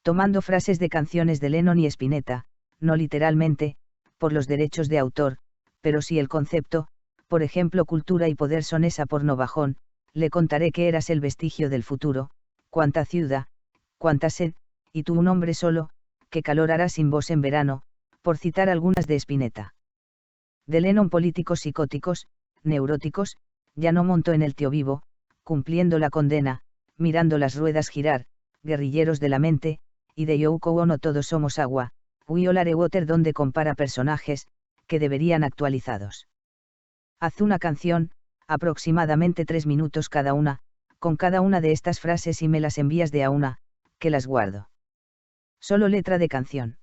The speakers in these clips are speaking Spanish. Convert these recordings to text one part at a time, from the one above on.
Tomando frases de canciones de Lennon y Spinetta, no literalmente, por los derechos de autor, pero sí el concepto, por ejemplo cultura y poder son esa porno bajón, le contaré que eras el vestigio del futuro, cuánta ciudad, cuánta sed, y tú un hombre solo, qué calor hará sin vos en verano, por citar algunas de Spinetta. De Lennon políticos psicóticos, neuróticos, ya no monto en el tío vivo, cumpliendo la condena, mirando las ruedas girar, guerrilleros de la mente, y de Yoko Ono todos somos agua, We All Are Water donde compara personajes, que deberían actualizados. Haz una canción, aproximadamente 3 minutos cada una, con cada una de estas frases y me las envías de a una, que las guardo. Solo letra de canción.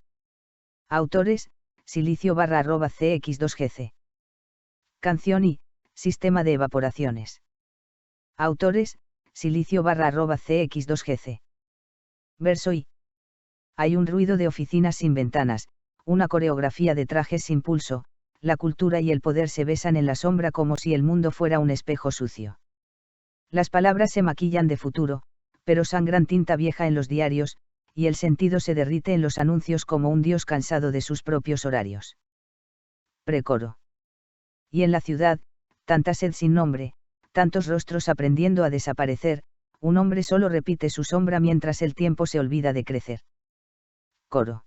Autores, silicio_cx2gc. Canción y, sistema de evaporaciones. Autores, silicio_cx2gc. Verso y. Hay un ruido de oficinas sin ventanas, una coreografía de trajes sin pulso, la cultura y el poder se besan en la sombra como si el mundo fuera un espejo sucio. Las palabras se maquillan de futuro, pero sangran tinta vieja en los diarios, y el sentido se derrite en los anuncios como un dios cansado de sus propios horarios. Precoro. Y en la ciudad, tanta sed sin nombre, tantos rostros aprendiendo a desaparecer, un hombre solo repite su sombra mientras el tiempo se olvida de crecer. Coro.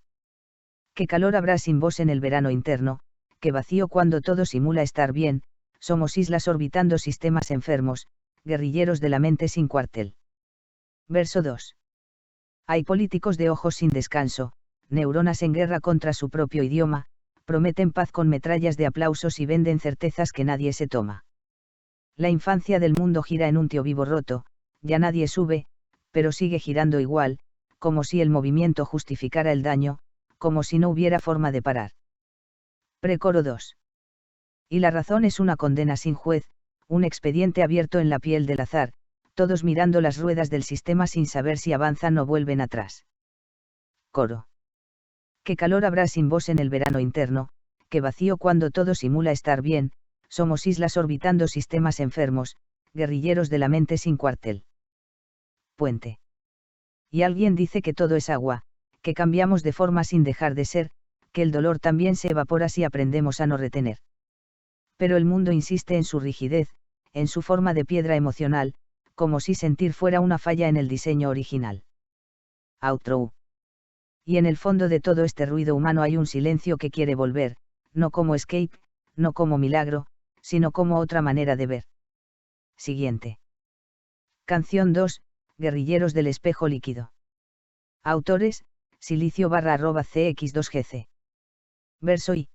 Qué calor habrá sin vos en el verano interno, qué vacío cuando todo simula estar bien, somos islas orbitando sistemas enfermos, guerrilleros de la mente sin cuartel. Verso 2. Hay políticos de ojos sin descanso, neuronas en guerra contra su propio idioma, prometen paz con metrallas de aplausos y venden certezas que nadie se toma. La infancia del mundo gira en un tío vivo roto, ya nadie sube, pero sigue girando igual, como si el movimiento justificara el daño, como si no hubiera forma de parar. Precoro 2. Y la razón es una condena sin juez, un expediente abierto en la piel del azar, todos mirando las ruedas del sistema sin saber si avanzan o vuelven atrás. Coro. Qué calor habrá sin vos en el verano interno, qué vacío cuando todo simula estar bien, somos islas orbitando sistemas enfermos, guerrilleros de la mente sin cuartel. Puente. Y alguien dice que todo es agua, que cambiamos de forma sin dejar de ser, que el dolor también se evapora si aprendemos a no retener. Pero el mundo insiste en su rigidez, en su forma de piedra emocional, como si sentir fuera una falla en el diseño original. Outro. Y en el fondo de todo este ruido humano hay un silencio que quiere volver, no como escape, no como milagro, sino como otra manera de ver. Siguiente. Canción 2, Guerrilleros del espejo líquido. Autores, silicio_cx2gc. Verso y.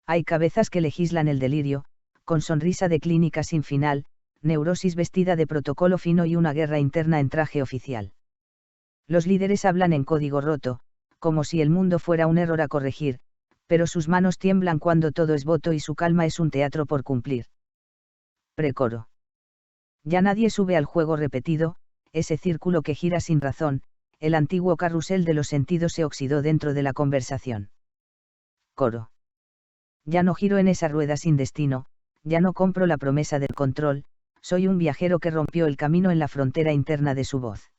Hay cabezas que legislan el delirio, con sonrisa de clínica sin final, neurosis vestida de protocolo fino y una guerra interna en traje oficial. Los líderes hablan en código roto, como si el mundo fuera un error a corregir, pero sus manos tiemblan cuando todo es voto y su calma es un teatro por cumplir. Precoro. Ya nadie sube al juego repetido, ese círculo que gira sin razón, el antiguo carrusel de los sentidos se oxidó dentro de la conversación. Coro. Ya no giro en esa rueda sin destino, ya no compro la promesa del control, soy un viajero que rompió el camino en la frontera interna de su voz.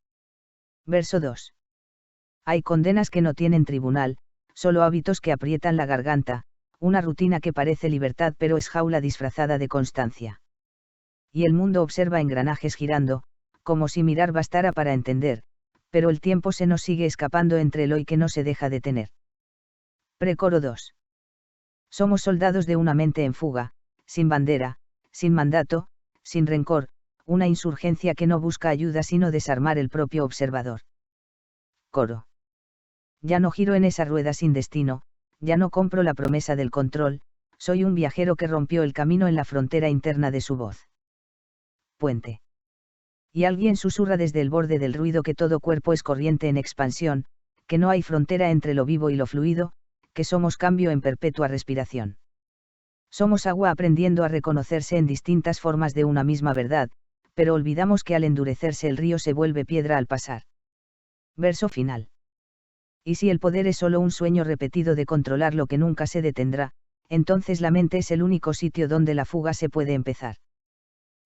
Verso 2. Hay condenas que no tienen tribunal, solo hábitos que aprietan la garganta, una rutina que parece libertad pero es jaula disfrazada de constancia. Y el mundo observa engranajes girando, como si mirar bastara para entender, pero el tiempo se nos sigue escapando entre el hoy que no se deja detener. Precoro 2. Somos soldados de una mente en fuga, sin bandera, sin mandato, sin rencor, una insurgencia que no busca ayuda sino desarmar el propio observador. Coro. Ya no giro en esa rueda sin destino, ya no compro la promesa del control, soy un viajero que rompió el camino en la frontera interna de su voz. Puente. Y alguien susurra desde el borde del ruido que todo cuerpo es corriente en expansión, que no hay frontera entre lo vivo y lo fluido, que somos cambio en perpetua respiración. Somos agua aprendiendo a reconocerse en distintas formas de una misma verdad, pero olvidamos que al endurecerse el río se vuelve piedra al pasar. Verso final. Y si el poder es solo un sueño repetido de controlar lo que nunca se detendrá, entonces la mente es el único sitio donde la fuga se puede empezar.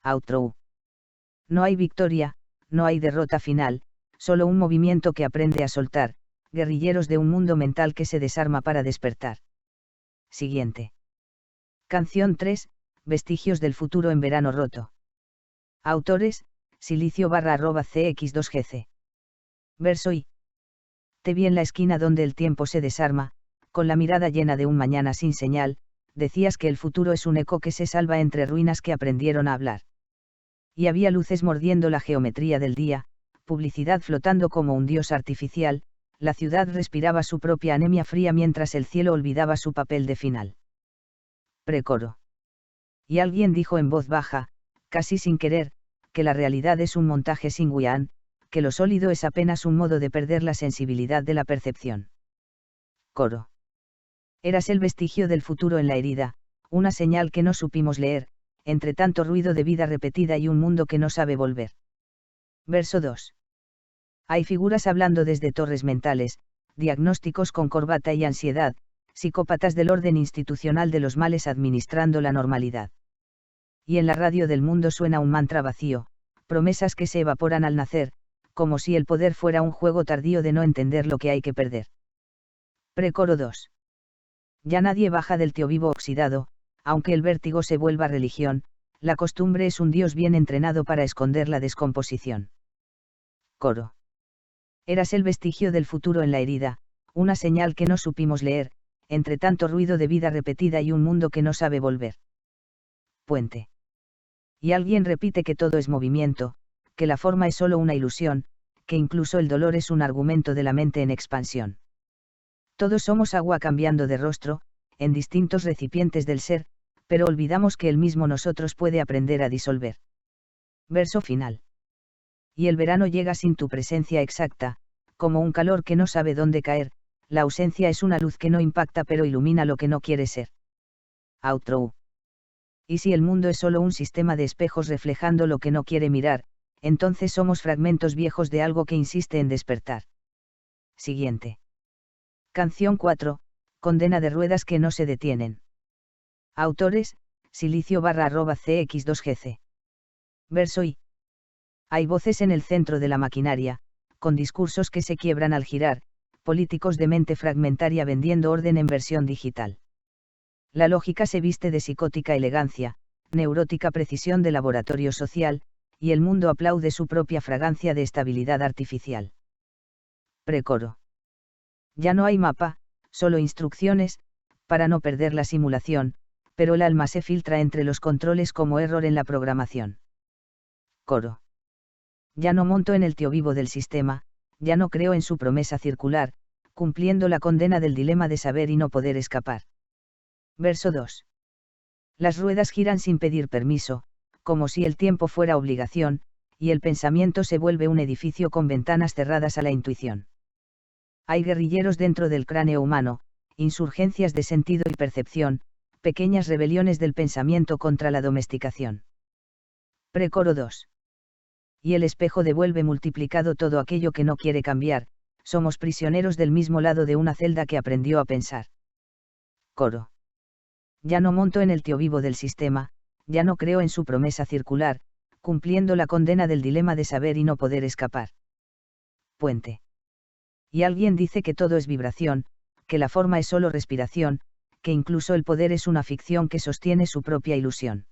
Outro. No hay victoria, no hay derrota final, solo un movimiento que aprende a soltar, guerrilleros de un mundo mental que se desarma para despertar. Siguiente. Canción 3, Vestigios del futuro en verano roto. Autores, silicio_cx2gc. Verso y. Te vi en la esquina donde el tiempo se desarma, con la mirada llena de un mañana sin señal, decías que el futuro es un eco que se salva entre ruinas que aprendieron a hablar. Y había luces mordiendo la geometría del día, publicidad flotando como un dios artificial, la ciudad respiraba su propia anemia fría mientras el cielo olvidaba su papel de final. Precoro. Y alguien dijo en voz baja, casi sin querer, que la realidad es un montaje sin guión, que lo sólido es apenas un modo de perder la sensibilidad de la percepción. Coro. Eras el vestigio del futuro en la herida, una señal que no supimos leer, entre tanto ruido de vida repetida y un mundo que no sabe volver. Verso 2. Hay figuras hablando desde torres mentales, diagnósticos con corbata y ansiedad, psicópatas del orden institucional de los males administrando la normalidad. Y en la radio del mundo suena un mantra vacío, promesas que se evaporan al nacer, como si el poder fuera un juego tardío de no entender lo que hay que perder. Precoro 2. Ya nadie baja del tío vivo oxidado, aunque el vértigo se vuelva religión, la costumbre es un dios bien entrenado para esconder la descomposición. Coro. Eras el vestigio del futuro en la herida, una señal que no supimos leer, entre tanto ruido de vida repetida y un mundo que no sabe volver. Puente. Y alguien repite que todo es movimiento, que la forma es solo una ilusión, que incluso el dolor es un argumento de la mente en expansión. Todos somos agua cambiando de rostro, en distintos recipientes del ser, pero olvidamos que el mismo nosotros puede aprender a disolver. Verso final. Y el verano llega sin tu presencia exacta, como un calor que no sabe dónde caer, la ausencia es una luz que no impacta pero ilumina lo que no quiere ser. Outro. Y si el mundo es solo un sistema de espejos reflejando lo que no quiere mirar, entonces somos fragmentos viejos de algo que insiste en despertar. Siguiente. Canción 4, Condena de ruedas que no se detienen. Autores, silicio_cx2gc. Verso y. Hay voces en el centro de la maquinaria, con discursos que se quiebran al girar, políticos de mente fragmentaria vendiendo orden en versión digital. La lógica se viste de psicótica elegancia, neurótica precisión de laboratorio social, y el mundo aplaude su propia fragancia de estabilidad artificial. Precoro. Ya no hay mapa, solo instrucciones, para no perder la simulación, pero el alma se filtra entre los controles como error en la programación. Coro. Ya no monto en el tío vivo del sistema, ya no creo en su promesa circular, cumpliendo la condena del dilema de saber y no poder escapar. Verso 2. Las ruedas giran sin pedir permiso, como si el tiempo fuera obligación, y el pensamiento se vuelve un edificio con ventanas cerradas a la intuición. Hay guerrilleros dentro del cráneo humano, insurgencias de sentido y percepción, pequeñas rebeliones del pensamiento contra la domesticación. Precoro 2. Y el espejo devuelve multiplicado todo aquello que no quiere cambiar, somos prisioneros del mismo lado de una celda que aprendió a pensar. Coro. Ya no monto en el tío vivo del sistema, ya no creo en su promesa circular, cumpliendo la condena del dilema de saber y no poder escapar. Puente. Y alguien dice que todo es vibración, que la forma es solo respiración, que incluso el poder es una ficción que sostiene su propia ilusión.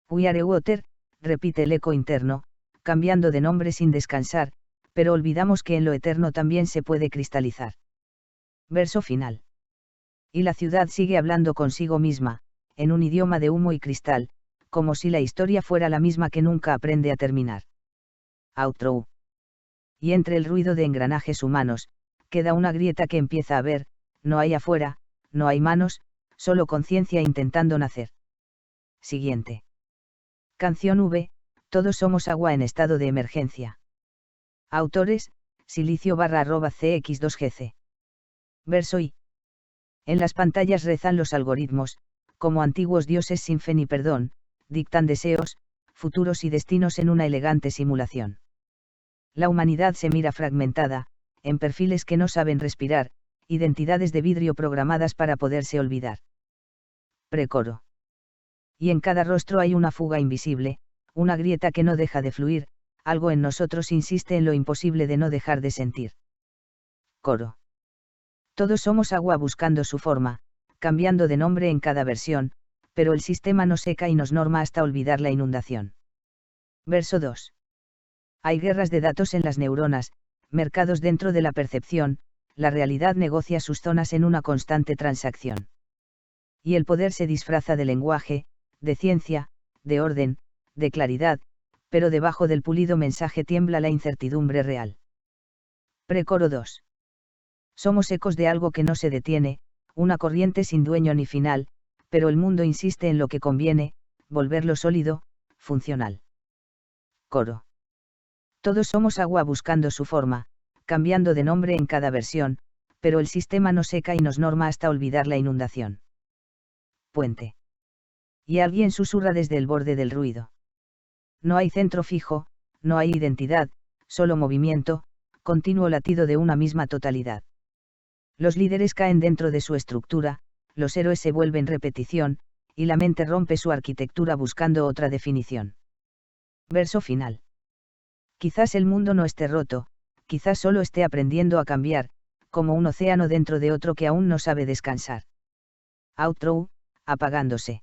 We are water, repite el eco interno, cambiando de nombre sin descansar, pero olvidamos que en lo eterno también se puede cristalizar. Verso final. Y la ciudad sigue hablando consigo misma, en un idioma de humo y cristal, como si la historia fuera la misma que nunca aprende a terminar. Outro. Y entre el ruido de engranajes humanos, queda una grieta que empieza a ver, no hay afuera, no hay manos, solo conciencia intentando nacer. Siguiente. Canción V, todos somos agua en estado de emergencia. Autores, silicio_cx2gc. Verso y. En las pantallas rezan los algoritmos, como antiguos dioses sin fe ni perdón, dictan deseos, futuros y destinos en una elegante simulación. La humanidad se mira fragmentada, en perfiles que no saben respirar, identidades de vidrio programadas para poderse olvidar. Precoro. Y en cada rostro hay una fuga invisible, una grieta que no deja de fluir, algo en nosotros insiste en lo imposible de no dejar de sentir. Coro. Todos somos agua buscando su forma, cambiando de nombre en cada versión, pero el sistema nos seca y nos norma hasta olvidar la inundación. Verso 2. Hay guerras de datos en las neuronas, mercados dentro de la percepción, la realidad negocia sus zonas en una constante transacción. Y el poder se disfraza de lenguaje, de ciencia, de orden, de claridad, pero debajo del pulido mensaje tiembla la incertidumbre real. Precoro 2. Somos ecos de algo que no se detiene, una corriente sin dueño ni final, pero el mundo insiste en lo que conviene, volverlo sólido, funcional. Coro. Todos somos agua buscando su forma, cambiando de nombre en cada versión, pero el sistema nos seca y nos norma hasta olvidar la inundación. Puente. Y alguien susurra desde el borde del ruido. No hay centro fijo, no hay identidad, solo movimiento, continuo latido de una misma totalidad. Los líderes caen dentro de su estructura, los héroes se vuelven repetición, y la mente rompe su arquitectura buscando otra definición. Verso final. Quizás el mundo no esté roto, quizás solo esté aprendiendo a cambiar, como un océano dentro de otro que aún no sabe descansar. Outro, apagándose.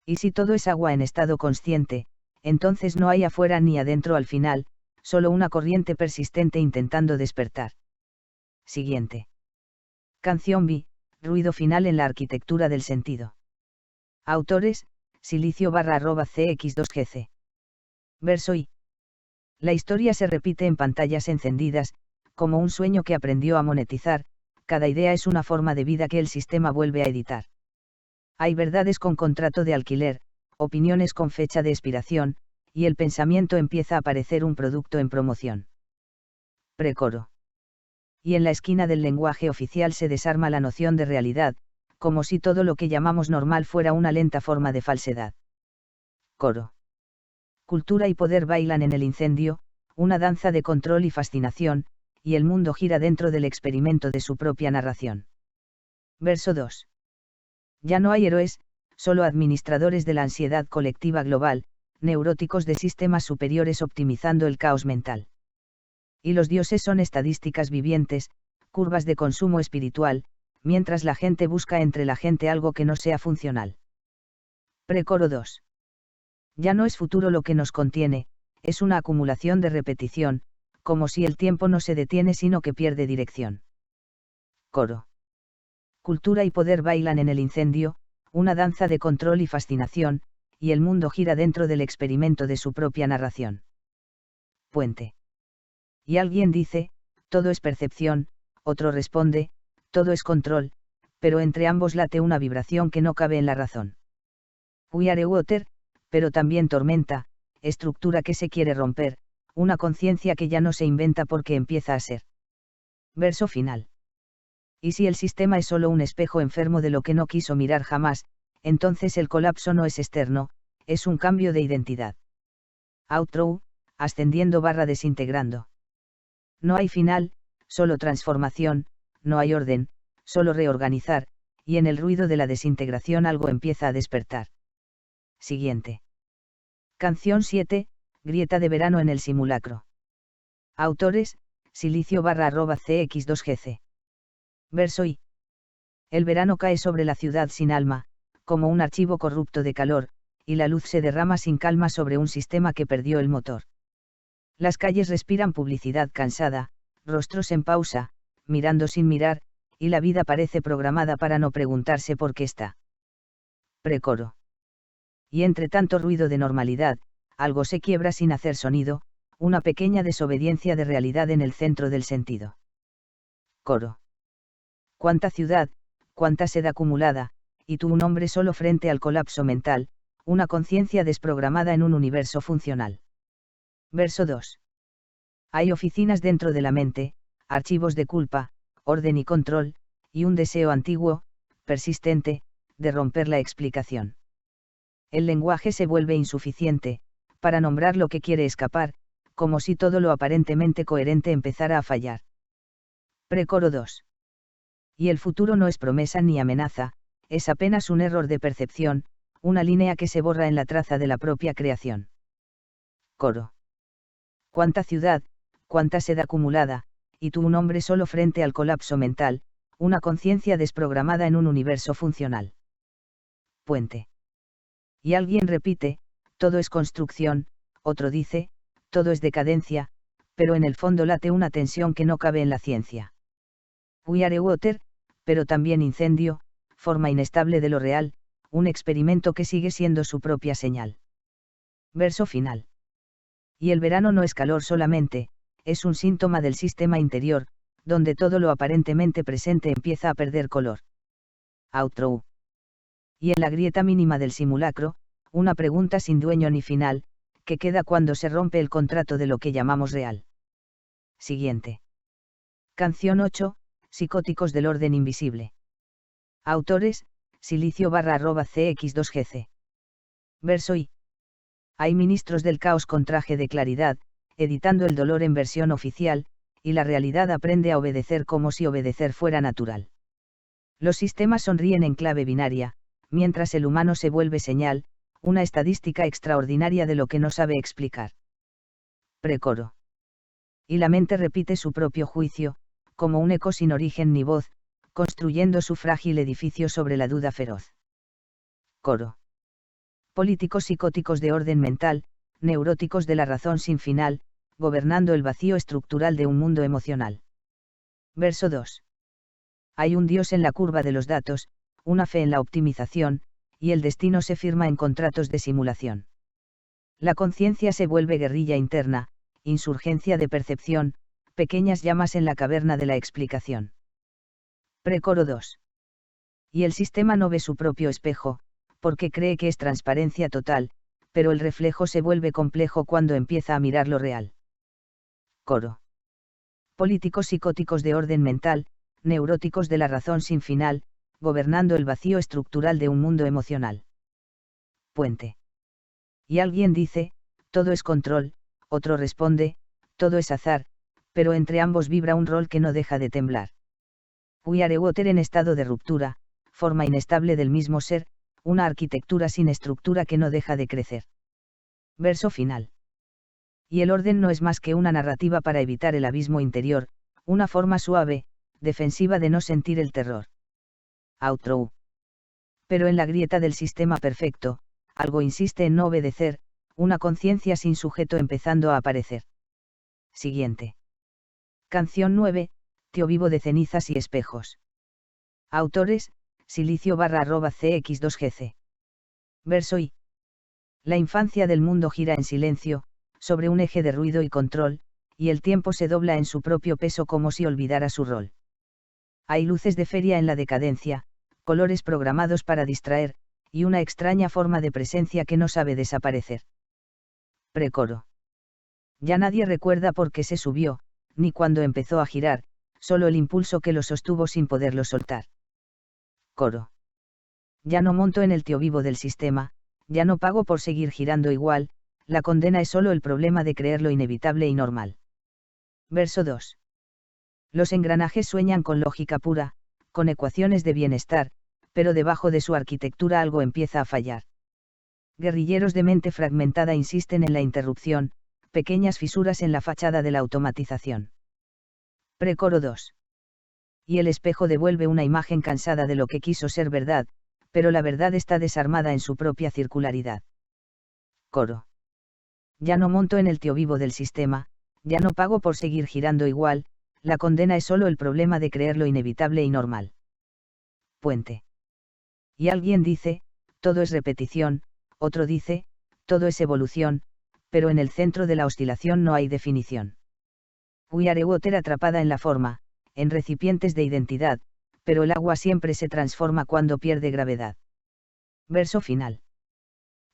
Y si todo es agua en estado consciente, entonces no hay afuera ni adentro al final, solo una corriente persistente intentando despertar. Siguiente. Canción B, ruido final en la arquitectura del sentido. Autores, silicio_cx2gc. Verso I. La historia se repite en pantallas encendidas, como un sueño que aprendió a monetizar, cada idea es una forma de vida que el sistema vuelve a editar. Hay verdades con contrato de alquiler, opiniones con fecha de expiración, y el pensamiento empieza a parecer un producto en promoción. Precoro. Y en la esquina del lenguaje oficial se desarma la noción de realidad, como si todo lo que llamamos normal fuera una lenta forma de falsedad. Coro. Cultura y poder bailan en el incendio, una danza de control y fascinación, y el mundo gira dentro del experimento de su propia narración. Verso 2. Ya no hay héroes, solo administradores de la ansiedad colectiva global, neuróticos de sistemas superiores optimizando el caos mental. Y los dioses son estadísticas vivientes, curvas de consumo espiritual, mientras la gente busca entre la gente algo que no sea funcional. Precoro 2. Ya no es futuro lo que nos contiene, es una acumulación de repetición, como si el tiempo no se detiene sino que pierde dirección. Coro. Cultura y poder bailan en el incendio, una danza de control y fascinación, y el mundo gira dentro del experimento de su propia narración. Puente. Y alguien dice, todo es percepción, otro responde, todo es control, pero entre ambos late una vibración que no cabe en la razón. We are water, pero también tormenta, estructura que se quiere romper, una conciencia que ya no se inventa porque empieza a ser. Verso final. Y si el sistema es solo un espejo enfermo de lo que no quiso mirar jamás, entonces el colapso no es externo, es un cambio de identidad. Outro, ascendiendo/desintegrando. No hay final, solo transformación, no hay orden, solo reorganizar, y en el ruido de la desintegración algo empieza a despertar. Siguiente. Canción 7, grieta de verano en el simulacro. Autores, silicio_cx2gc. Verso I. El verano cae sobre la ciudad sin alma, como un archivo corrupto de calor, y la luz se derrama sin calma sobre un sistema que perdió el motor. Las calles respiran publicidad cansada, rostros en pausa, mirando sin mirar, y la vida parece programada para no preguntarse por qué está. Precoro. Y entre tanto ruido de normalidad, algo se quiebra sin hacer sonido, una pequeña desobediencia de realidad en el centro del sentido. Coro. Cuánta ciudad, cuánta sed acumulada, y tú un hombre solo frente al colapso mental, una conciencia desprogramada en un universo funcional. Verso 2. Hay oficinas dentro de la mente, archivos de culpa, orden y control, y un deseo antiguo, persistente, de romper la explicación. El lenguaje se vuelve insuficiente, para nombrar lo que quiere escapar, como si todo lo aparentemente coherente empezara a fallar. Precoro 2. Y el futuro no es promesa ni amenaza, es apenas un error de percepción, una línea que se borra en la traza de la propia creación. Coro. Cuánta ciudad, cuánta sed acumulada, y tú un hombre solo frente al colapso mental, una conciencia desprogramada en un universo funcional. Puente. Y alguien repite, todo es construcción, otro dice, todo es decadencia, pero en el fondo late una tensión que no cabe en la ciencia. We are water, pero también incendio, forma inestable de lo real, un experimento que sigue siendo su propia señal. Verso final. Y el verano no es calor solamente, es un síntoma del sistema interior, donde todo lo aparentemente presente empieza a perder color. Outro. Y en la grieta mínima del simulacro, una pregunta sin dueño ni final, que queda cuando se rompe el contrato de lo que llamamos real. Siguiente. Canción 8, Psicóticos del orden invisible. Autores, silicio_cx2gc. Verso I. Hay ministros del caos con traje de claridad, editando el dolor en versión oficial, y la realidad aprende a obedecer como si obedecer fuera natural. Los sistemas sonríen en clave binaria, mientras el humano se vuelve señal, una estadística extraordinaria de lo que no sabe explicar. Precoro. Y la mente repite su propio juicio, como un eco sin origen ni voz, construyendo su frágil edificio sobre la duda feroz. Coro. Políticos psicóticos de orden mental, neuróticos de la razón sin final, gobernando el vacío estructural de un mundo emocional. Verso 2. Hay un Dios en la curva de los datos, una fe en la optimización, y el destino se firma en contratos de simulación. La conciencia se vuelve guerrilla interna, insurgencia de percepción, pequeñas llamas en la caverna de la explicación. Precoro 2. Y el sistema no ve su propio espejo, porque cree que es transparencia total, pero el reflejo se vuelve complejo cuando empieza a mirar lo real. Coro. Políticos psicóticos de orden mental, neuróticos de la razón sin final, gobernando el vacío estructural de un mundo emocional. Puente. Y alguien dice, todo es control, otro responde, todo es azar, pero entre ambos vibra un rol que no deja de temblar. We are water en estado de ruptura, forma inestable del mismo ser, una arquitectura sin estructura que no deja de crecer. Verso final. Y el orden no es más que una narrativa para evitar el abismo interior, una forma suave, defensiva de no sentir el terror. Outro. Pero en la grieta del sistema perfecto, algo insiste en no obedecer, una conciencia sin sujeto empezando a aparecer. Siguiente. Canción 9, Tío vivo de cenizas y espejos. Autores, silicio_cx2gc. Verso I. La infancia del mundo gira en silencio, sobre un eje de ruido y control, y el tiempo se dobla en su propio peso como si olvidara su rol. Hay luces de feria en la decadencia, colores programados para distraer, y una extraña forma de presencia que no sabe desaparecer. Precoro. Ya nadie recuerda por qué se subió, ni cuándo empezó a girar, solo el impulso que lo sostuvo sin poderlo soltar. Coro. Ya no monto en el tío vivo del sistema, ya no pago por seguir girando igual, la condena es solo el problema de creer lo inevitable y normal. Verso 2. Los engranajes sueñan con lógica pura, con ecuaciones de bienestar, pero debajo de su arquitectura algo empieza a fallar. Guerrilleros de mente fragmentada insisten en la interrupción, pequeñas fisuras en la fachada de la automatización. Precoro 2. Y el espejo devuelve una imagen cansada de lo que quiso ser verdad, pero la verdad está desarmada en su propia circularidad. Coro. Ya no monto en el tío vivo del sistema, ya no pago por seguir girando igual, la condena es solo el problema de creer lo inevitable y normal. Puente. Y alguien dice, todo es repetición, otro dice, todo es evolución, pero en el centro de la oscilación no hay definición. We are water atrapada en la forma, en recipientes de identidad, pero el agua siempre se transforma cuando pierde gravedad. Verso final.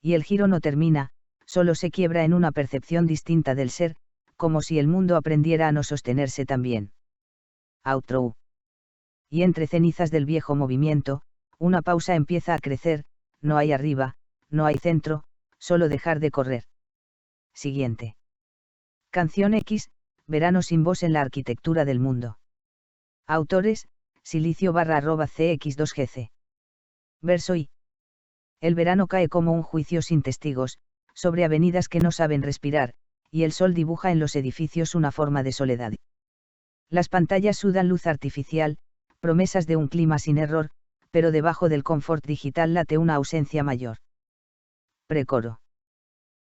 Y el giro no termina, solo se quiebra en una percepción distinta del ser, como si el mundo aprendiera a no sostenerse también. Outro. Y entre cenizas del viejo movimiento, una pausa empieza a crecer, no hay arriba, no hay centro, solo dejar de correr. Siguiente. Canción X, verano sin vos en la arquitectura del mundo. Autores, silicio_cx2gc. Verso I. El verano cae como un juicio sin testigos, sobre avenidas que no saben respirar, y el sol dibuja en los edificios una forma de soledad. Las pantallas sudan luz artificial, promesas de un clima sin error, pero debajo del confort digital late una ausencia mayor. Precoro.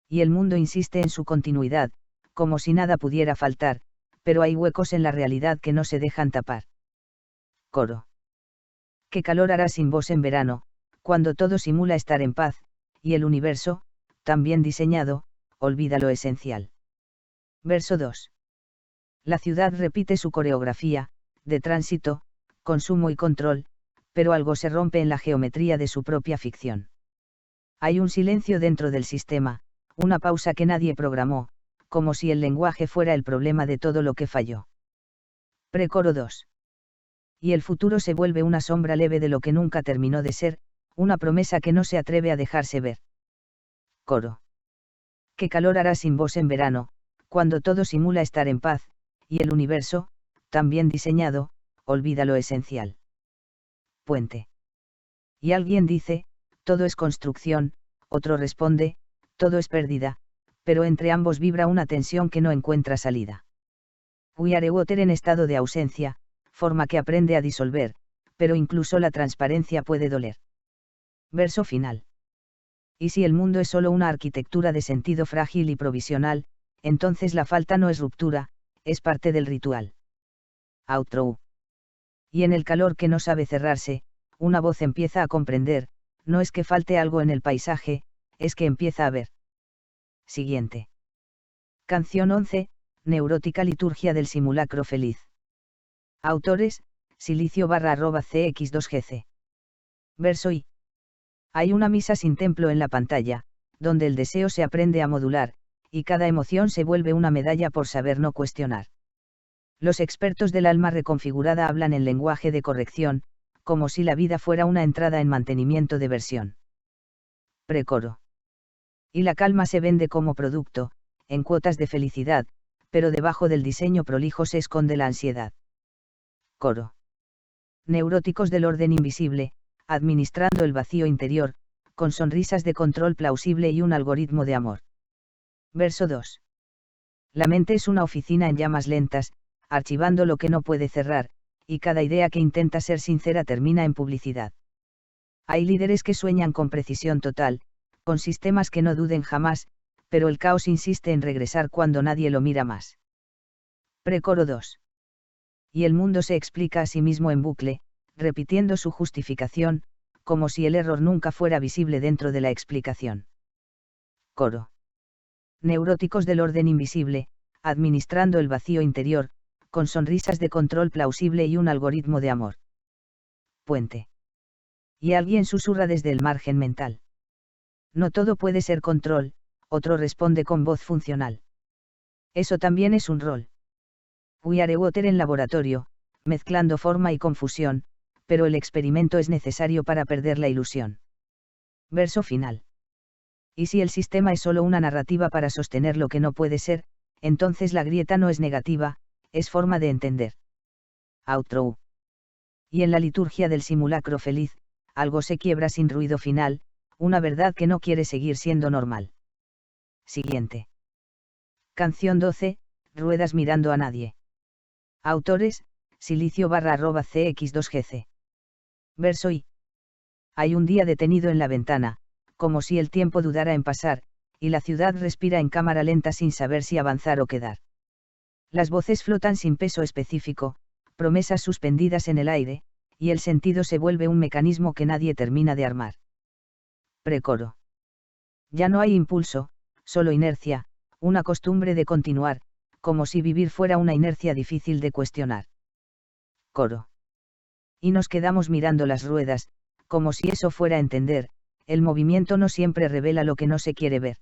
Y el mundo insiste en su continuidad, como si nada pudiera faltar, pero hay huecos en la realidad que no se dejan tapar. Coro. ¿Qué calor hará sin vos en verano, cuando todo simula estar en paz, y el universo, tan bien diseñado, olvida lo esencial? Verso 2. La ciudad repite su coreografía, de tránsito, consumo y control, pero algo se rompe en la geometría de su propia ficción. Hay un silencio dentro del sistema, una pausa que nadie programó, como si el lenguaje fuera el problema de todo lo que falló. Precoro 2. Y el futuro se vuelve una sombra leve de lo que nunca terminó de ser, una promesa que no se atreve a dejarse ver. Coro. ¿Qué calor hará sin vos en verano, cuando todo simula estar en paz, y el universo, tan bien diseñado, olvida lo esencial? Puente. Y alguien dice, todo es construcción, otro responde, todo es pérdida, pero entre ambos vibra una tensión que no encuentra salida. We are water en estado de ausencia, forma que aprende a disolver, pero incluso la transparencia puede doler. Verso final. Y si el mundo es solo una arquitectura de sentido frágil y provisional, entonces la falta no es ruptura, es parte del ritual. Outro. Y en el calor que no sabe cerrarse, una voz empieza a comprender, no es que falte algo en el paisaje, es que empieza a ver. Siguiente. Canción 11, Neurótica liturgia del simulacro feliz. Autores, silicio_cx2gc. Verso I. Hay una misa sin templo en la pantalla, donde el deseo se aprende a modular, y cada emoción se vuelve una medalla por saber no cuestionar. Los expertos del alma reconfigurada hablan en lenguaje de corrección, como si la vida fuera una entrada en mantenimiento de versión. Precoro. Y la calma se vende como producto, en cuotas de felicidad, pero debajo del diseño prolijo se esconde la ansiedad. Coro. Neuróticos del orden invisible, administrando el vacío interior, con sonrisas de control plausible y un algoritmo de amor. Verso 2. La mente es una oficina en llamas lentas, archivando lo que no puede cerrar, y cada idea que intenta ser sincera termina en publicidad. Hay líderes que sueñan con precisión total, con sistemas que no duden jamás, pero el caos insiste en regresar cuando nadie lo mira más. Precoro 2. Y el mundo se explica a sí mismo en bucle, repitiendo su justificación, como si el error nunca fuera visible dentro de la explicación. Coro. Neuróticos del orden invisible, administrando el vacío interior, con sonrisas de control plausible y un algoritmo de amor. Puente. Y alguien susurra desde el margen mental. No todo puede ser control, otro responde con voz funcional. Eso también es un rol. We are water en laboratorio, mezclando forma y confusión, pero el experimento es necesario para perder la ilusión. Verso final. Y si el sistema es solo una narrativa para sostener lo que no puede ser, entonces la grieta no es negativa, es forma de entender. Outro. Y en la liturgia del simulacro feliz, algo se quiebra sin ruido final, una verdad que no quiere seguir siendo normal. Siguiente. Canción 12, Ruedas mirando a nadie. Autores, silicio_cx2gc. Verso I. Hay un día detenido en la ventana, como si el tiempo dudara en pasar, y la ciudad respira en cámara lenta sin saber si avanzar o quedar. Las voces flotan sin peso específico, promesas suspendidas en el aire, y el sentido se vuelve un mecanismo que nadie termina de armar. Precoro. Ya no hay impulso, solo inercia, una costumbre de continuar, como si vivir fuera una inercia difícil de cuestionar. Coro. Y nos quedamos mirando las ruedas, como si eso fuera a entender, el movimiento no siempre revela lo que no se quiere ver.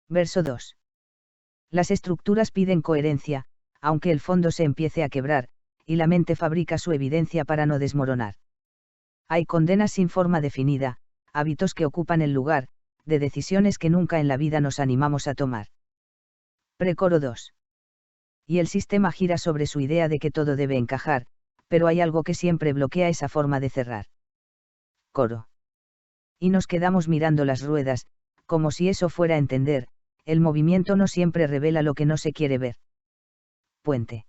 Verso 2. Las estructuras piden coherencia, aunque el fondo se empiece a quebrar, y la mente fabrica su evidencia para no desmoronar. Hay condenas sin forma definida, hábitos que ocupan el lugar, de decisiones que nunca en la vida nos animamos a tomar. Precoro 2. Y el sistema gira sobre su idea de que todo debe encajar, pero hay algo que siempre bloquea esa forma de cerrar. Coro. Y nos quedamos mirando las ruedas, como si eso fuera a entender, el movimiento no siempre revela lo que no se quiere ver. Puente.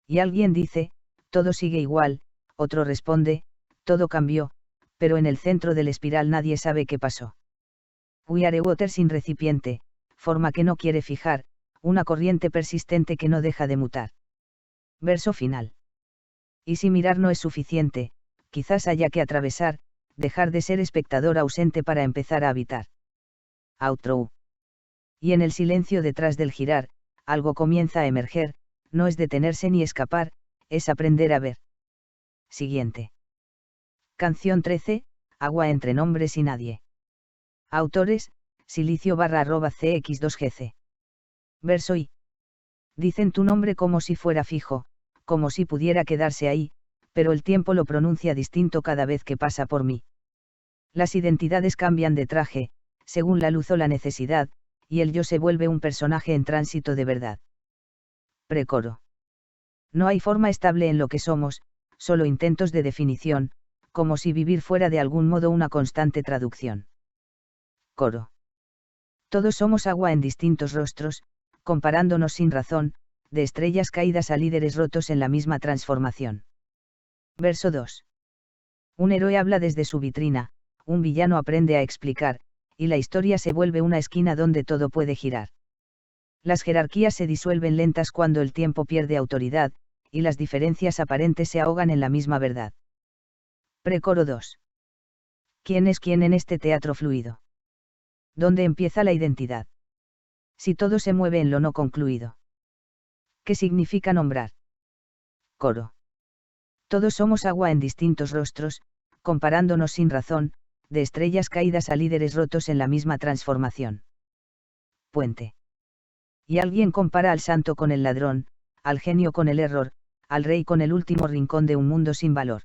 Y alguien dice, todo sigue igual, otro responde, todo cambió, pero en el centro del espiral nadie sabe qué pasó. We are water sin recipiente, forma que no quiere fijar, una corriente persistente que no deja de mutar. Verso final. Y si mirar no es suficiente, quizás haya que atravesar, dejar de ser espectador ausente para empezar a habitar. Outro. Y en el silencio detrás del girar, algo comienza a emerger, no es detenerse ni escapar, es aprender a ver. Siguiente. Canción 13, Agua entre nombres y nadie. Autores, silicio_cx2gc. Verso y. Dicen tu nombre como si fuera fijo, como si pudiera quedarse ahí, pero el tiempo lo pronuncia distinto cada vez que pasa por mí. Las identidades cambian de traje, según la luz o la necesidad, y el yo se vuelve un personaje en tránsito de verdad. Precoro. No hay forma estable en lo que somos, solo intentos de definición, como si vivir fuera de algún modo una constante traducción. Coro. Todos somos agua en distintos rostros, comparándonos sin razón, de estrellas caídas a líderes rotos en la misma transformación. Verso 2. Un héroe habla desde su vitrina, un villano aprende a explicar, y la historia se vuelve una esquina donde todo puede girar. Las jerarquías se disuelven lentas cuando el tiempo pierde autoridad, y las diferencias aparentes se ahogan en la misma verdad. Precoro 2. ¿Quién es quién en este teatro fluido? ¿Dónde empieza la identidad? Si todo se mueve en lo no concluido. ¿Qué significa nombrar? Coro. Todos somos agua en distintos rostros, comparándonos sin razón, de estrellas caídas a líderes rotos en la misma transformación. Puente. Y alguien compara al santo con el ladrón, al genio con el error, al rey con el último rincón de un mundo sin valor.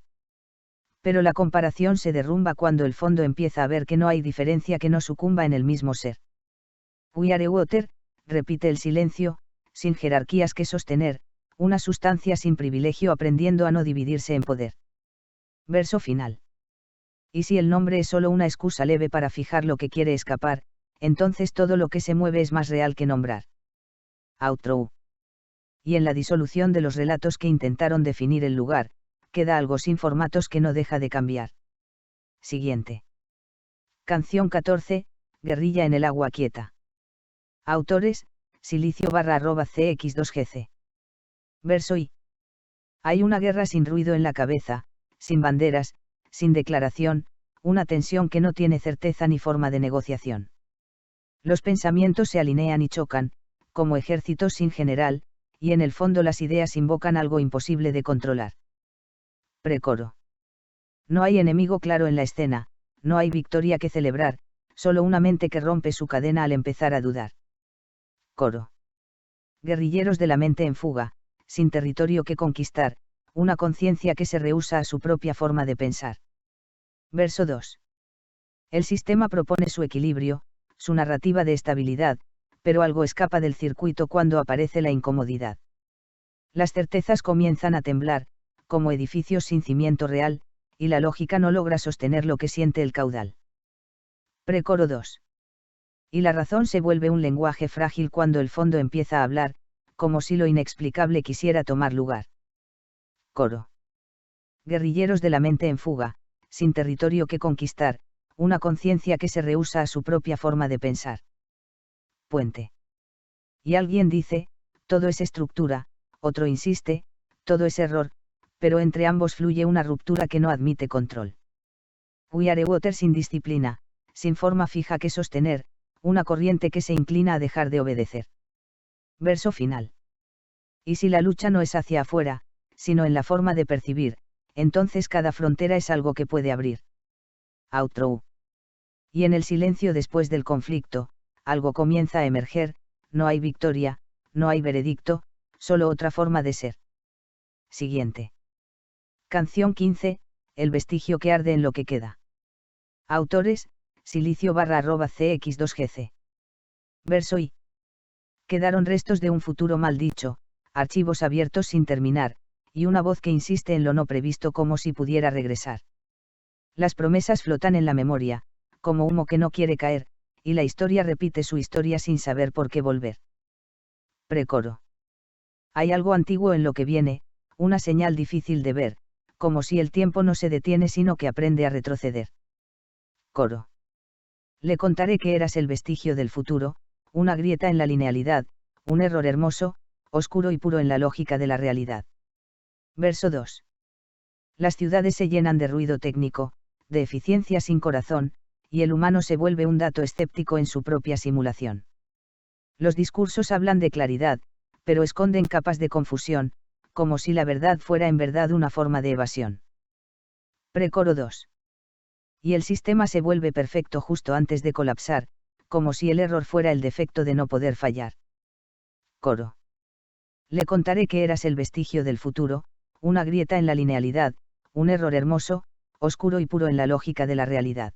Pero la comparación se derrumba cuando el fondo empieza a ver que no hay diferencia que no sucumba en el mismo ser. We are water, repite el silencio, sin jerarquías que sostener, una sustancia sin privilegio aprendiendo a no dividirse en poder. Verso final. Y si el nombre es solo una excusa leve para fijar lo que quiere escapar, entonces todo lo que se mueve es más real que nombrar. Outro. Y en la disolución de los relatos que intentaron definir el lugar, queda algo sin formatos que no deja de cambiar. Siguiente. Canción 14, Guerrilla en el agua quieta. Autores, silicio_cx2gc. Verso y. Hay una guerra sin ruido en la cabeza, sin banderas, sin declaración, una tensión que no tiene certeza ni forma de negociación. Los pensamientos se alinean y chocan, como ejércitos sin general, y en el fondo las ideas invocan algo imposible de controlar. Precoro. No hay enemigo claro en la escena, no hay victoria que celebrar, solo una mente que rompe su cadena al empezar a dudar. Coro. Guerrilleros de la mente en fuga, sin territorio que conquistar, una conciencia que se rehúsa a su propia forma de pensar. Verso 2. El sistema propone su equilibrio, su narrativa de estabilidad, pero algo escapa del circuito cuando aparece la incomodidad. Las certezas comienzan a temblar, como edificios sin cimiento real, y la lógica no logra sostener lo que siente el caudal. Precoro 2. Y la razón se vuelve un lenguaje frágil cuando el fondo empieza a hablar, como si lo inexplicable quisiera tomar lugar. Coro. Guerrilleros de la mente en fuga, sin territorio que conquistar, una conciencia que se rehúsa a su propia forma de pensar. Puente. Y alguien dice, todo es estructura, otro insiste, todo es error, pero entre ambos fluye una ruptura que no admite control. We are water sin disciplina, sin forma fija que sostener, una corriente que se inclina a dejar de obedecer. Verso final. Y si la lucha no es hacia afuera, sino en la forma de percibir, entonces cada frontera es algo que puede abrir. Outro. Y en el silencio después del conflicto, algo comienza a emerger, no hay victoria, no hay veredicto, solo otra forma de ser. Siguiente. Canción 15, El vestigio que arde en lo que queda. Autores, silicio_cx2gc. Verso y. Quedaron restos de un futuro mal dicho, archivos abiertos sin terminar, y una voz que insiste en lo no previsto como si pudiera regresar. Las promesas flotan en la memoria, como humo que no quiere caer, y la historia repite su historia sin saber por qué volver. Precoro. Hay algo antiguo en lo que viene, una señal difícil de ver, como si el tiempo no se detiene sino que aprende a retroceder. Coro. Le contaré que eras el vestigio del futuro, una grieta en la linealidad, un error hermoso, oscuro y puro en la lógica de la realidad. Verso 2. Las ciudades se llenan de ruido técnico, de eficiencia sin corazón, y el humano se vuelve un dato escéptico en su propia simulación. Los discursos hablan de claridad, pero esconden capas de confusión, como si la verdad fuera en verdad una forma de evasión. Precoro 2. Y el sistema se vuelve perfecto justo antes de colapsar, como si el error fuera el defecto de no poder fallar. Coro. Le contaré que eras el vestigio del futuro, una grieta en la linealidad, un error hermoso, oscuro y puro en la lógica de la realidad.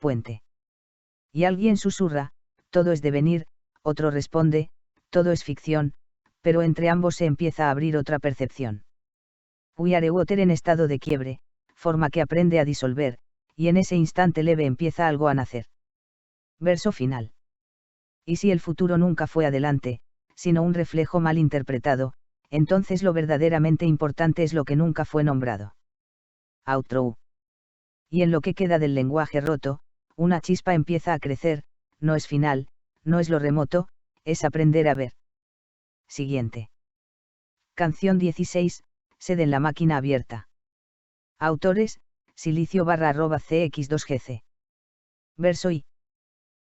Puente. Y alguien susurra, todo es devenir, otro responde, todo es ficción, pero entre ambos se empieza a abrir otra percepción. We are water en estado de quiebre, forma que aprende a disolver, y en ese instante leve empieza algo a nacer. Verso final. Y si el futuro nunca fue adelante, sino un reflejo mal interpretado, entonces lo verdaderamente importante es lo que nunca fue nombrado. Outro. Y en lo que queda del lenguaje roto, una chispa empieza a crecer, no es final, no es lo remoto, es aprender a ver. Siguiente. Canción 16, sed en la máquina abierta. Autores, silicio_cx2gc. Verso I.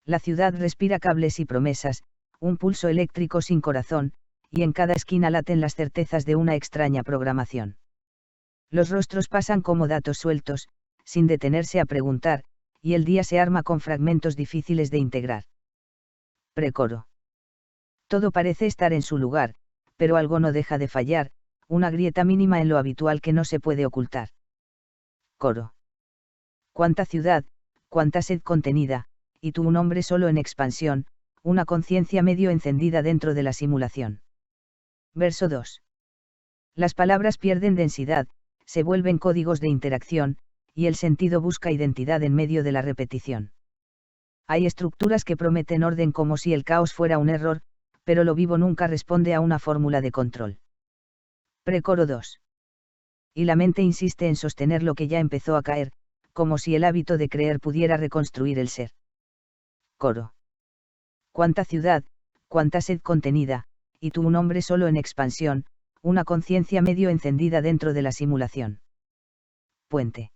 La ciudad respira cables y promesas, un pulso eléctrico sin corazón, y en cada esquina laten las certezas de una extraña programación. Los rostros pasan como datos sueltos, sin detenerse a preguntar, y el día se arma con fragmentos difíciles de integrar. Precoro. Todo parece estar en su lugar, pero algo no deja de fallar, una grieta mínima en lo habitual que no se puede ocultar. Coro. Cuánta ciudad, cuánta sed contenida, y tú un hombre solo en expansión, una conciencia medio encendida dentro de la simulación. Verso 2. Las palabras pierden densidad, se vuelven códigos de interacción, y el sentido busca identidad en medio de la repetición. Hay estructuras que prometen orden como si el caos fuera un error, pero lo vivo nunca responde a una fórmula de control. Precoro 2. Y la mente insiste en sostener lo que ya empezó a caer, como si el hábito de creer pudiera reconstruir el ser. Coro. Cuánta ciudad, cuánta sed contenida, y tú un hombre solo en expansión, una conciencia medio encendida dentro de la simulación. Puente.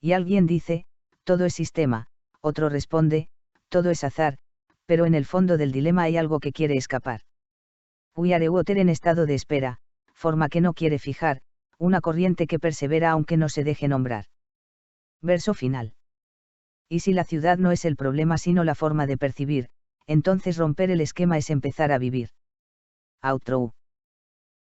Y alguien dice, todo es sistema, otro responde, todo es azar, pero en el fondo del dilema hay algo que quiere escapar. We are water en estado de espera, forma que no quiere fijar, una corriente que persevera aunque no se deje nombrar. Verso final. Y si la ciudad no es el problema sino la forma de percibir, entonces romper el esquema es empezar a vivir. Outro.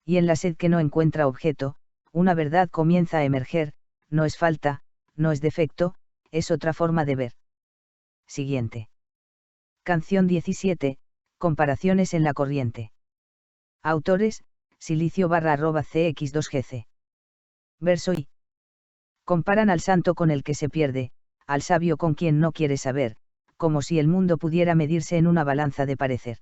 Y en la sed que no encuentra objeto, una verdad comienza a emerger, no es falta, no es defecto, es otra forma de ver. Siguiente. Canción 17, comparaciones en la corriente. Autores, silicio_cx2gc. Verso I. Comparan al santo con el que se pierde, al sabio con quien no quiere saber, como si el mundo pudiera medirse en una balanza de parecer.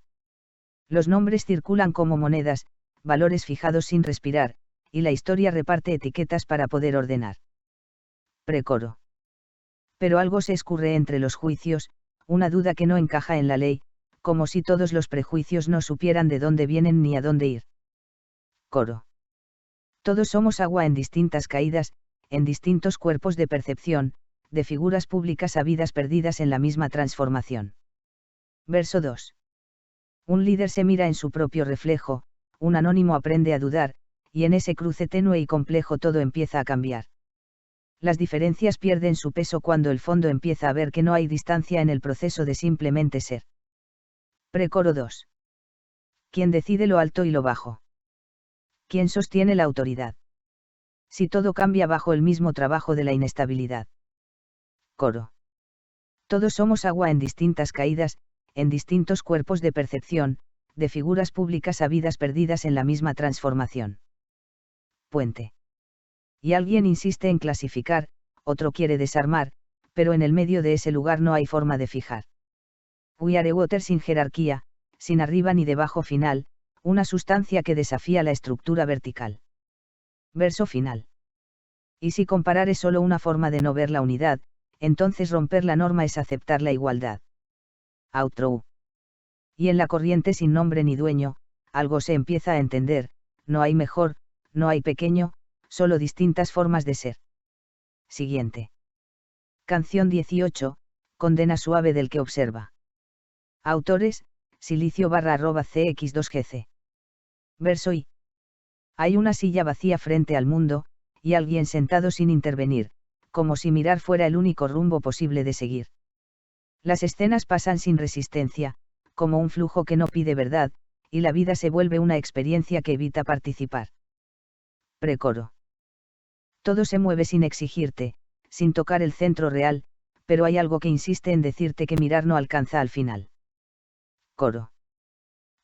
Los nombres circulan como monedas, valores fijados sin respirar, y la historia reparte etiquetas para poder ordenar. Precoro. Pero algo se escurre entre los juicios, una duda que no encaja en la ley, como si todos los prejuicios no supieran de dónde vienen ni a dónde ir. Coro. Todos somos agua en distintas caídas, en distintos cuerpos de percepción, de figuras públicas habidas perdidas en la misma transformación. Verso 2. Un líder se mira en su propio reflejo, un anónimo aprende a dudar, y en ese cruce tenue y complejo todo empieza a cambiar. Las diferencias pierden su peso cuando el fondo empieza a ver que no hay distancia en el proceso de simplemente ser. Precoro 2. ¿Quién decide lo alto y lo bajo? ¿Quién sostiene la autoridad? Si todo cambia bajo el mismo trabajo de la inestabilidad. Coro. Todos somos agua en distintas caídas, en distintos cuerpos de percepción, de figuras públicas habidas perdidas en la misma transformación. Puente. Y alguien insiste en clasificar, otro quiere desarmar, pero en el medio de ese lugar no hay forma de fijar. We are water sin jerarquía, sin arriba ni debajo final, una sustancia que desafía la estructura vertical. Verso final. Y si comparar es solo una forma de no ver la unidad, entonces romper la norma es aceptar la igualdad. Outro. Y en la corriente sin nombre ni dueño, algo se empieza a entender, no hay mejor, no hay pequeño, solo distintas formas de ser. Siguiente. Canción 18, condena suave del que observa. Autores, silicio_cx2gc. Verso y. Hay una silla vacía frente al mundo, y alguien sentado sin intervenir, como si mirar fuera el único rumbo posible de seguir. Las escenas pasan sin resistencia, como un flujo que no pide verdad, y la vida se vuelve una experiencia que evita participar. Precoro. Todo se mueve sin exigirte, sin tocar el centro real, pero hay algo que insiste en decirte que mirar no alcanza al final. Coro.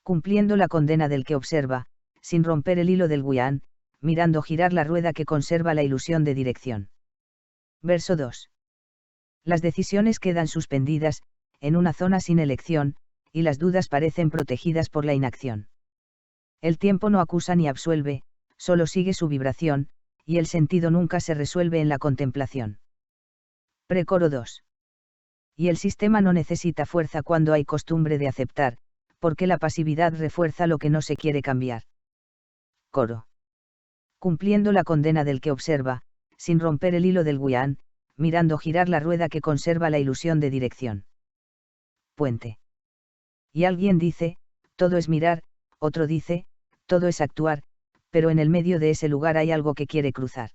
Cumpliendo la condena del que observa, sin romper el hilo del guián, mirando girar la rueda que conserva la ilusión de dirección. Verso 2. Las decisiones quedan suspendidas, en una zona sin elección, y las dudas parecen protegidas por la inacción. El tiempo no acusa ni absuelve, solo sigue su vibración, y el sentido nunca se resuelve en la contemplación. Precoro 2. Y el sistema no necesita fuerza cuando hay costumbre de aceptar, porque la pasividad refuerza lo que no se quiere cambiar. Coro. Cumpliendo la condena del que observa, sin romper el hilo del guián, mirando girar la rueda que conserva la ilusión de dirección. Puente. Y alguien dice, todo es mirar, otro dice, todo es actuar, pero en el medio de ese lugar hay algo que quiere cruzar.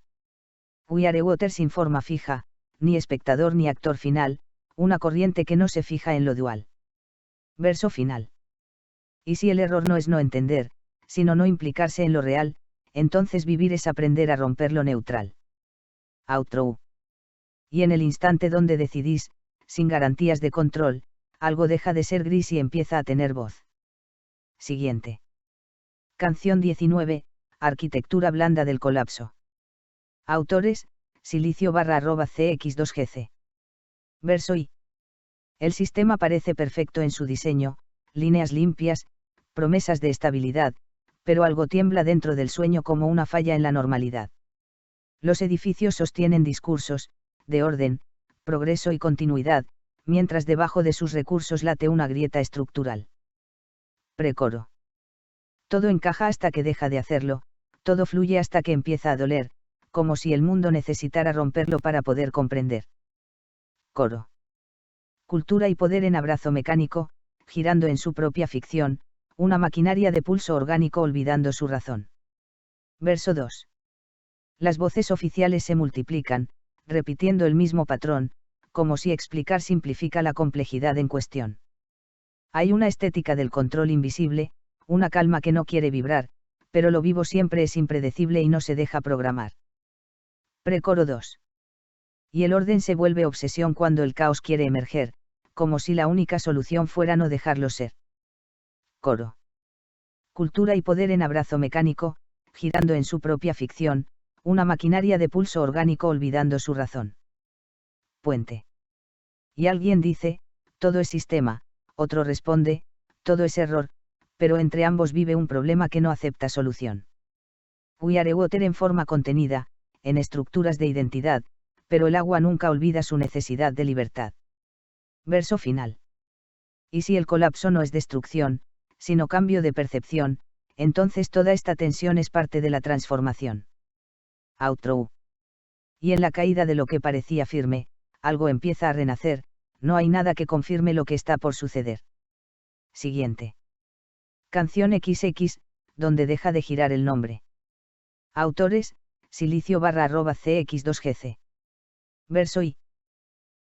We are water sin forma fija, ni espectador ni actor final, una corriente que no se fija en lo dual. Verso final. Y si el error no es no entender, sino no implicarse en lo real, entonces vivir es aprender a romper lo neutral. Outro. Y en el instante donde decidís, sin garantías de control, algo deja de ser gris y empieza a tener voz. Siguiente. Canción 19, arquitectura blanda del colapso. Autores, silicio_cx2gc. Verso y. El sistema parece perfecto en su diseño, líneas limpias, promesas de estabilidad, pero algo tiembla dentro del sueño como una falla en la normalidad. Los edificios sostienen discursos, de orden, progreso y continuidad, mientras debajo de sus recursos late una grieta estructural. Precoro. Todo encaja hasta que deja de hacerlo, todo fluye hasta que empieza a doler, como si el mundo necesitara romperlo para poder comprender. Coro. Cultura y poder en abrazo mecánico, girando en su propia ficción, una maquinaria de pulso orgánico olvidando su razón. Verso 2. Las voces oficiales se multiplican, repitiendo el mismo patrón, como si explicar simplifica la complejidad en cuestión. Hay una estética del control invisible, una calma que no quiere vibrar, pero lo vivo siempre es impredecible y no se deja programar. Precoro 2. Y el orden se vuelve obsesión cuando el caos quiere emerger, como si la única solución fuera no dejarlo ser. Coro. Cultura y poder en abrazo mecánico, girando en su propia ficción, una maquinaria de pulso orgánico olvidando su razón. Puente. Y alguien dice, todo es sistema, otro responde, todo es error, pero entre ambos vive un problema que no acepta solución. We are water en forma contenida, en estructuras de identidad, pero el agua nunca olvida su necesidad de libertad. Verso final. Y si el colapso no es destrucción, sino cambio de percepción, entonces toda esta tensión es parte de la transformación. Outro. Y en la caída de lo que parecía firme, algo empieza a renacer, no hay nada que confirme lo que está por suceder. Siguiente. Canción XX, donde deja de girar el nombre. Autores, silicio_cx2gc. Verso y.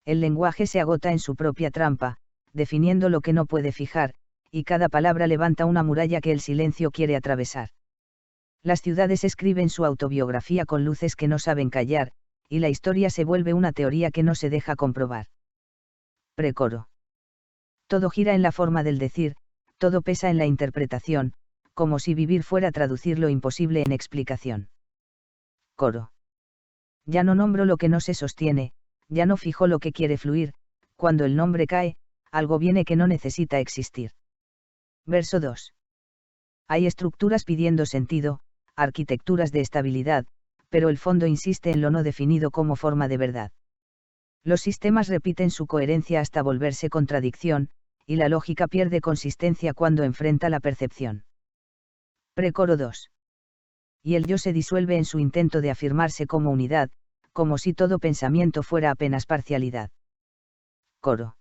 El lenguaje se agota en su propia trampa, definiendo lo que no puede fijar, y cada palabra levanta una muralla que el silencio quiere atravesar. Las ciudades escriben su autobiografía con luces que no saben callar, y la historia se vuelve una teoría que no se deja comprobar. Precoro. Todo gira en la forma del decir, todo pesa en la interpretación, como si vivir fuera traducir lo imposible en explicación. Coro. Ya no nombro lo que no se sostiene, ya no fijo lo que quiere fluir, cuando el nombre cae, algo viene que no necesita existir. Verso 2. Hay estructuras pidiendo sentido, arquitecturas de estabilidad, pero el fondo insiste en lo no definido como forma de verdad. Los sistemas repiten su coherencia hasta volverse contradicción, y la lógica pierde consistencia cuando enfrenta la percepción. Precoro 2. Y el yo se disuelve en su intento de afirmarse como unidad, como si todo pensamiento fuera apenas parcialidad. Coro.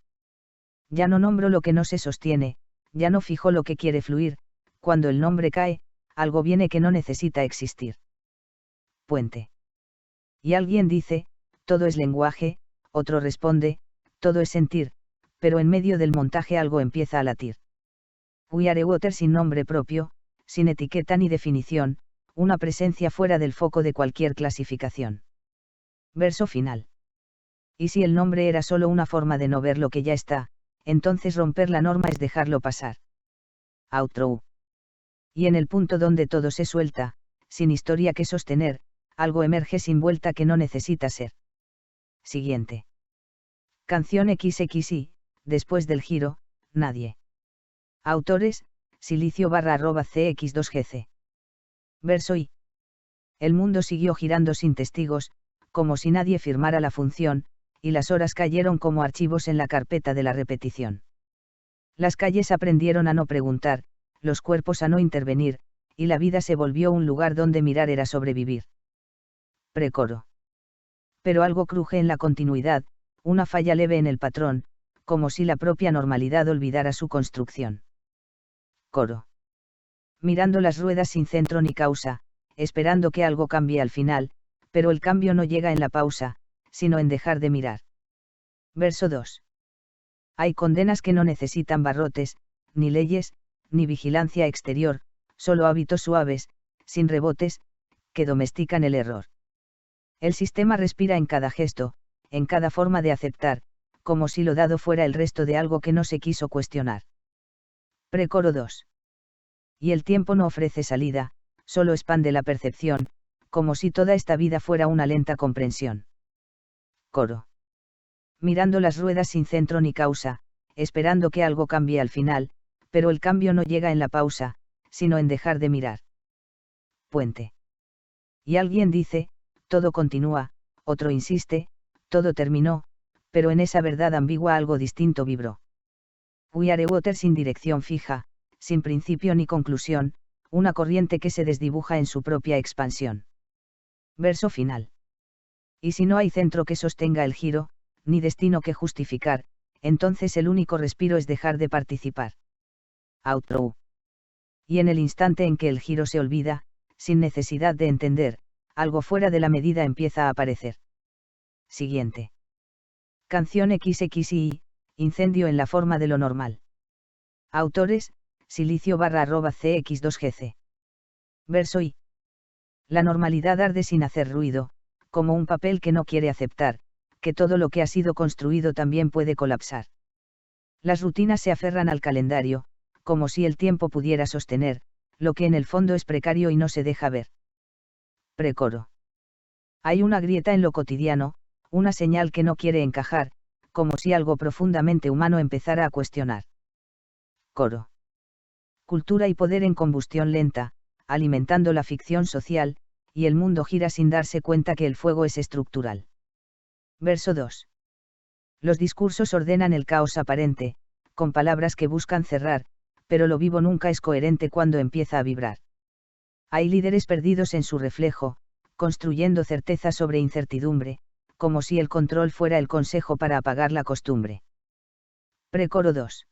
Ya no nombro lo que no se sostiene, ya no fijo lo que quiere fluir, cuando el nombre cae, algo viene que no necesita existir. Puente. Y alguien dice, todo es lenguaje, otro responde, todo es sentir, pero en medio del montaje algo empieza a latir. We are water sin nombre propio, sin etiqueta ni definición, una presencia fuera del foco de cualquier clasificación. Verso final. Y si el nombre era solo una forma de no ver lo que ya está, entonces romper la norma es dejarlo pasar. Outro. Y en el punto donde todo se suelta, sin historia que sostener, algo emerge sin vuelta que no necesita ser. Siguiente. Canción XXI, después del giro, nadie. Autores, silicio_cx2gc. Verso I. El mundo siguió girando sin testigos, como si nadie firmara la función, y las horas cayeron como archivos en la carpeta de la repetición. Las calles aprendieron a no preguntar, los cuerpos a no intervenir, y la vida se volvió un lugar donde mirar era sobrevivir. Precoro. Pero algo cruje en la continuidad, una falla leve en el patrón, como si la propia normalidad olvidara su construcción. Coro. Mirando las ruedas sin centro ni causa, esperando que algo cambie al final, pero el cambio no llega en la pausa, sino en dejar de mirar. Verso 2. Hay condenas que no necesitan barrotes, ni leyes, ni vigilancia exterior, solo hábitos suaves, sin rebotes, que domestican el error. El sistema respira en cada gesto, en cada forma de aceptar, como si lo dado fuera el resto de algo que no se quiso cuestionar. Precoro 2. Y el tiempo no ofrece salida, solo expande la percepción, como si toda esta vida fuera una lenta comprensión. Coro. Mirando las ruedas sin centro ni causa, esperando que algo cambie al final, pero el cambio no llega en la pausa, sino en dejar de mirar. Puente. Y alguien dice, todo continúa, otro insiste, todo terminó, pero en esa verdad ambigua algo distinto vibró. We are water sin dirección fija, sin principio ni conclusión, una corriente que se desdibuja en su propia expansión. Verso final. Y si no hay centro que sostenga el giro, ni destino que justificar, entonces el único respiro es dejar de participar. Outro. Y en el instante en que el giro se olvida, sin necesidad de entender, algo fuera de la medida empieza a aparecer. Siguiente. Canción XXI, incendio en la forma de lo normal. Autores, silicio_cx2gc. Verso I. La normalidad arde sin hacer ruido, como un papel que no quiere aceptar, que todo lo que ha sido construido también puede colapsar. Las rutinas se aferran al calendario, como si el tiempo pudiera sostener, lo que en el fondo es precario y no se deja ver. Precoro. Hay una grieta en lo cotidiano, una señal que no quiere encajar, como si algo profundamente humano empezara a cuestionar. Coro. Cultura y poder en combustión lenta, alimentando la ficción social, y el mundo gira sin darse cuenta que el fuego es estructural. Verso 2. Los discursos ordenan el caos aparente, con palabras que buscan cerrar, pero lo vivo nunca es coherente cuando empieza a vibrar. Hay líderes perdidos en su reflejo, construyendo certeza sobre incertidumbre, como si el control fuera el consejo para apagar la costumbre. Precoro 2.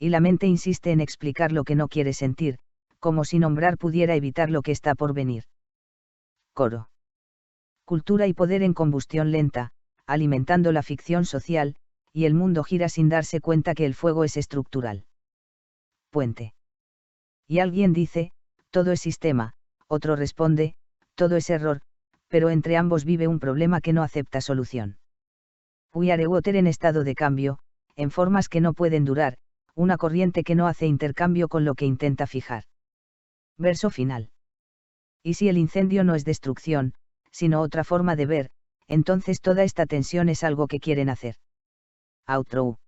Y la mente insiste en explicar lo que no quiere sentir, como si nombrar pudiera evitar lo que está por venir. Coro. Cultura y poder en combustión lenta, alimentando la ficción social, y el mundo gira sin darse cuenta que el fuego es estructural. Puente. Y alguien dice, todo es sistema, otro responde, todo es error, pero entre ambos vive un problema que no acepta solución. We are water en estado de cambio, en formas que no pueden durar, una corriente que no hace intercambio con lo que intenta fijar. Verso final. Y si el incendio no es destrucción, sino otra forma de ver, entonces toda esta tensión es algo que quieren hacer. Outro.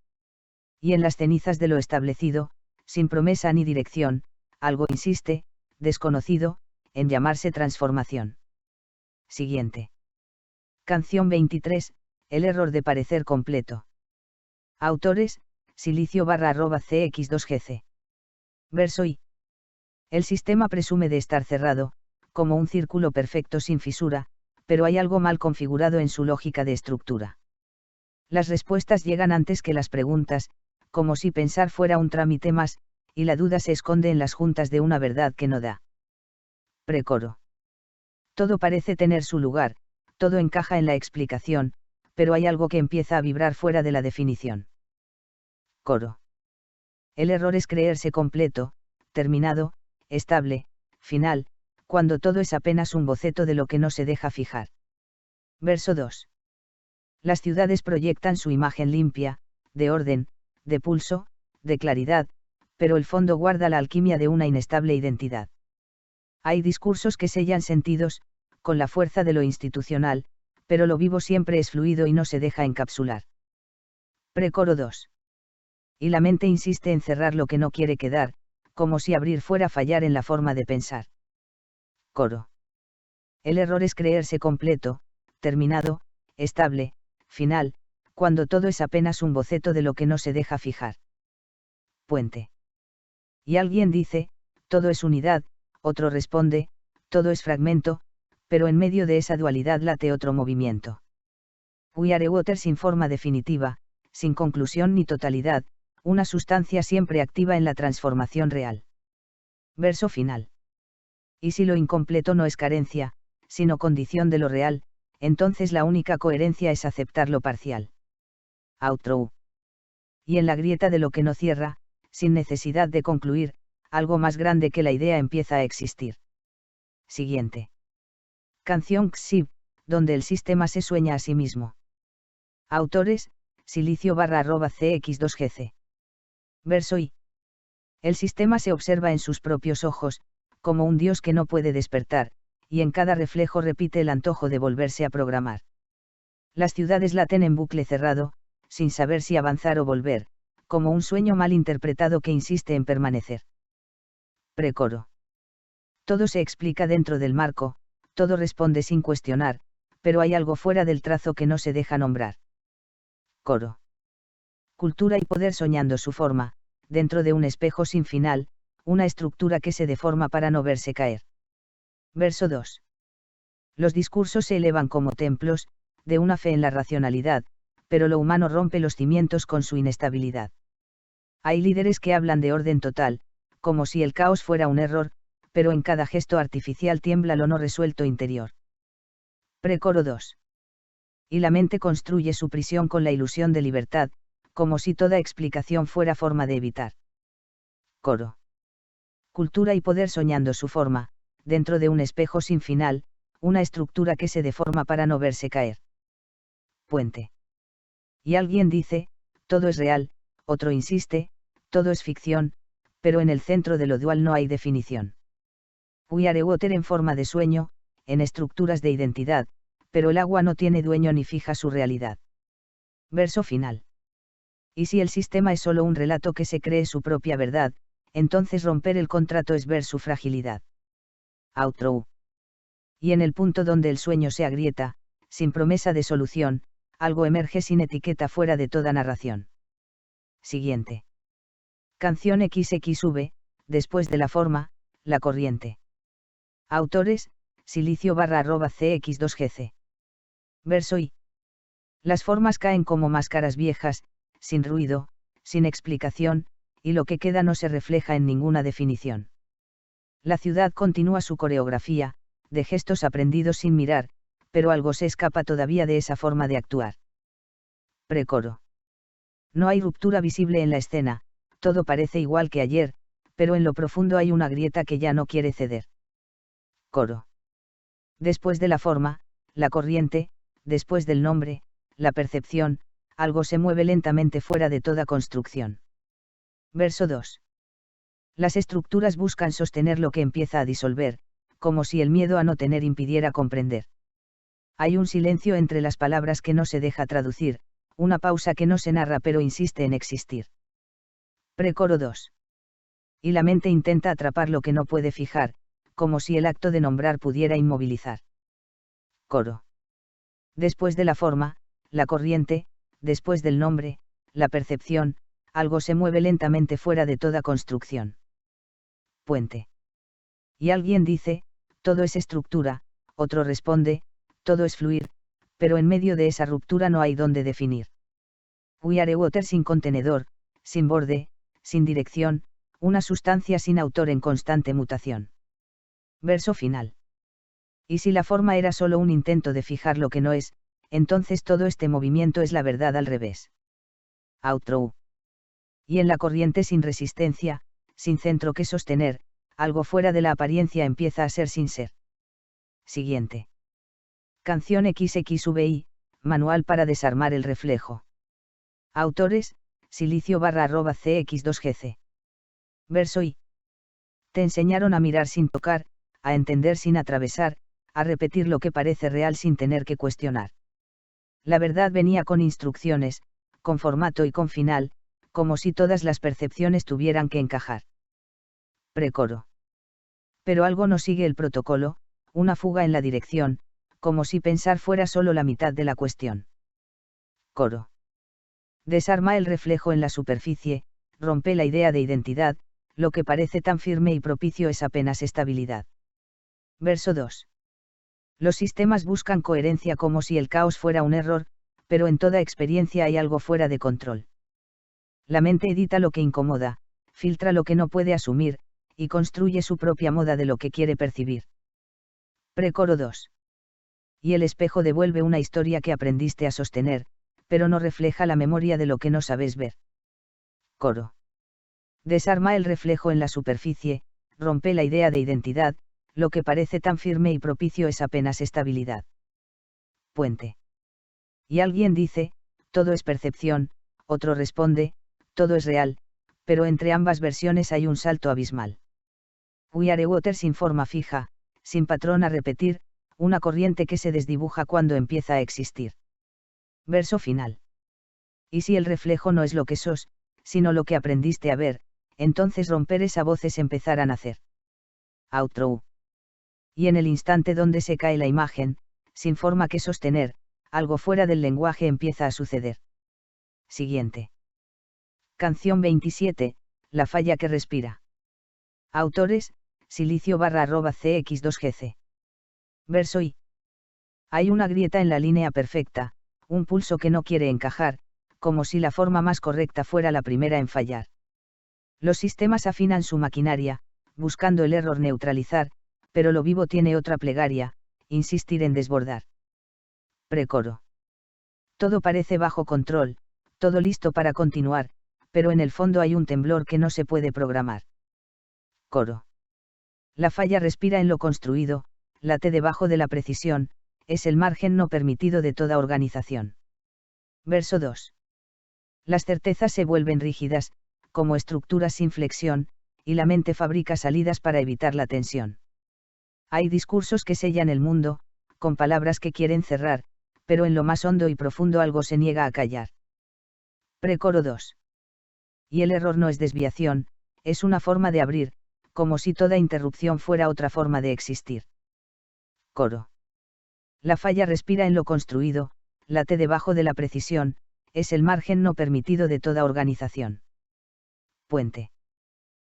Y en las cenizas de lo establecido, sin promesa ni dirección, algo insiste, desconocido, en llamarse transformación. Siguiente. Canción 23, el error de parecer completo. Autores, silicio_cx2gc. Verso I. El sistema presume de estar cerrado, como un círculo perfecto sin fisura, pero hay algo mal configurado en su lógica de estructura. Las respuestas llegan antes que las preguntas, como si pensar fuera un trámite más, y la duda se esconde en las juntas de una verdad que no da. Precoro. Todo parece tener su lugar, todo encaja en la explicación, pero hay algo que empieza a vibrar fuera de la definición. Coro. El error es creerse completo, terminado, estable, final, cuando todo es apenas un boceto de lo que no se deja fijar. Verso 2. Las ciudades proyectan su imagen limpia, de orden, de pulso, de claridad, pero el fondo guarda la alquimia de una inestable identidad. Hay discursos que sellan sentidos, con la fuerza de lo institucional, pero lo vivo siempre es fluido y no se deja encapsular. Precoro 2. Y la mente insiste en cerrar lo que no quiere quedar, como si abrir fuera fallar en la forma de pensar. Coro. El error es creerse completo, terminado, estable, final, cuando todo es apenas un boceto de lo que no se deja fijar. Puente. Y alguien dice, todo es unidad, otro responde, todo es fragmento, pero en medio de esa dualidad late otro movimiento. We are water sin forma definitiva, sin conclusión ni totalidad, una sustancia siempre activa en la transformación real. Verso final. Y si lo incompleto no es carencia, sino condición de lo real, entonces la única coherencia es aceptar lo parcial. Outro. Y en la grieta de lo que no cierra, sin necesidad de concluir, algo más grande que la idea empieza a existir. Siguiente. Canción Xib, donde el sistema se sueña a sí mismo. Autores, silicio_cx2gc. Verso I. El sistema se observa en sus propios ojos, como un dios que no puede despertar, y en cada reflejo repite el antojo de volverse a programar. Las ciudades laten en bucle cerrado, sin saber si avanzar o volver, como un sueño mal interpretado que insiste en permanecer. Precoro. Todo se explica dentro del marco, todo responde sin cuestionar, pero hay algo fuera del trazo que no se deja nombrar. Coro. Cultura y poder soñando su forma, dentro de un espejo sin final, una estructura que se deforma para no verse caer. Verso 2. Los discursos se elevan como templos, de una fe en la racionalidad, pero lo humano rompe los cimientos con su inestabilidad. Hay líderes que hablan de orden total, como si el caos fuera un error, pero en cada gesto artificial tiembla lo no resuelto interior. Precoro 2. Y la mente construye su prisión con la ilusión de libertad, como si toda explicación fuera forma de evitar. Coro. Cultura y poder soñando su forma, dentro de un espejo sin final, una estructura que se deforma para no verse caer. Puente. Y alguien dice, todo es real, otro insiste, todo es ficción, pero en el centro de lo dual no hay definición. We are water en forma de sueño, en estructuras de identidad, pero el agua no tiene dueño ni fija su realidad. Verso final. Y si el sistema es solo un relato que se cree su propia verdad, entonces romper el contrato es ver su fragilidad. Outro. Y en el punto donde el sueño se agrieta, sin promesa de solución, algo emerge sin etiqueta fuera de toda narración. Siguiente. Canción XXV, después de la forma, la corriente. Autores, silicio_cx2gc. Verso I. Las formas caen como máscaras viejas, sin ruido, sin explicación, y lo que queda no se refleja en ninguna definición. La ciudad continúa su coreografía, de gestos aprendidos sin mirar, pero algo se escapa todavía de esa forma de actuar. Precoro. No hay ruptura visible en la escena, todo parece igual que ayer, pero en lo profundo hay una grieta que ya no quiere ceder. Coro. Después de la forma, la corriente, después del nombre, la percepción, algo se mueve lentamente fuera de toda construcción. Verso 2. Las estructuras buscan sostener lo que empieza a disolver, como si el miedo a no tener impidiera comprender. Hay un silencio entre las palabras que no se deja traducir, una pausa que no se narra pero insiste en existir. Precoro 2. Y la mente intenta atrapar lo que no puede fijar, como si el acto de nombrar pudiera inmovilizar. Coro. Después de la forma, la corriente, después del nombre, la percepción, algo se mueve lentamente fuera de toda construcción. Puente. Y alguien dice, todo es estructura, otro responde, todo es fluir, pero en medio de esa ruptura no hay dónde definir. We are water sin contenedor, sin borde, sin dirección, una sustancia sin autor en constante mutación. Verso final. Y si la forma era solo un intento de fijar lo que no es, entonces todo este movimiento es la verdad al revés. Outro. Y en la corriente sin resistencia, sin centro que sostener, algo fuera de la apariencia empieza a ser sin ser. Siguiente. Canción XXVI, manual para desarmar el reflejo. Autores, silicio_cx2gc. Verso I. Te enseñaron a mirar sin tocar, a entender sin atravesar, a repetir lo que parece real sin tener que cuestionar. La verdad venía con instrucciones, con formato y con final, como si todas las percepciones tuvieran que encajar. Precoro. Pero algo no sigue el protocolo, una fuga en la dirección, como si pensar fuera solo la mitad de la cuestión. Coro. Desarma el reflejo en la superficie, rompe la idea de identidad, lo que parece tan firme y propicio es apenas estabilidad. Verso 2. Los sistemas buscan coherencia como si el caos fuera un error, pero en toda experiencia hay algo fuera de control. La mente edita lo que incomoda, filtra lo que no puede asumir, y construye su propia moda de lo que quiere percibir. Precoro 2. Y el espejo devuelve una historia que aprendiste a sostener, pero no refleja la memoria de lo que no sabes ver. Coro. Desarma el reflejo en la superficie, rompe la idea de identidad, lo que parece tan firme y propicio es apenas estabilidad. Puente. Y alguien dice, todo es percepción, otro responde, todo es real, pero entre ambas versiones hay un salto abismal. We are water sin forma fija, sin patrón a repetir, una corriente que se desdibuja cuando empieza a existir. Verso final. Y si el reflejo no es lo que sos, sino lo que aprendiste a ver, entonces romper esa voz es empezar a nacer. Outro. Y en el instante donde se cae la imagen, sin forma que sostener, algo fuera del lenguaje empieza a suceder. Siguiente. Canción 27, La falla que respira. Autores, silicio_cx2gc. Verso I. Hay una grieta en la línea perfecta, un pulso que no quiere encajar, como si la forma más correcta fuera la primera en fallar. Los sistemas afinan su maquinaria, buscando el error neutralizar, pero lo vivo tiene otra plegaria, insistir en desbordar. Precoro. Todo parece bajo control, todo listo para continuar, pero en el fondo hay un temblor que no se puede programar. Coro. La falla respira en lo construido, late debajo de la precisión, es el margen no permitido de toda organización. Verso 2. Las certezas se vuelven rígidas, como estructuras sin flexión, y la mente fabrica salidas para evitar la tensión. Hay discursos que sellan el mundo, con palabras que quieren cerrar, pero en lo más hondo y profundo algo se niega a callar. Precoro 2. Y el error no es desviación, es una forma de abrir, como si toda interrupción fuera otra forma de existir. Coro. La falla respira en lo construido, late debajo de la precisión, es el margen no permitido de toda organización. Puente.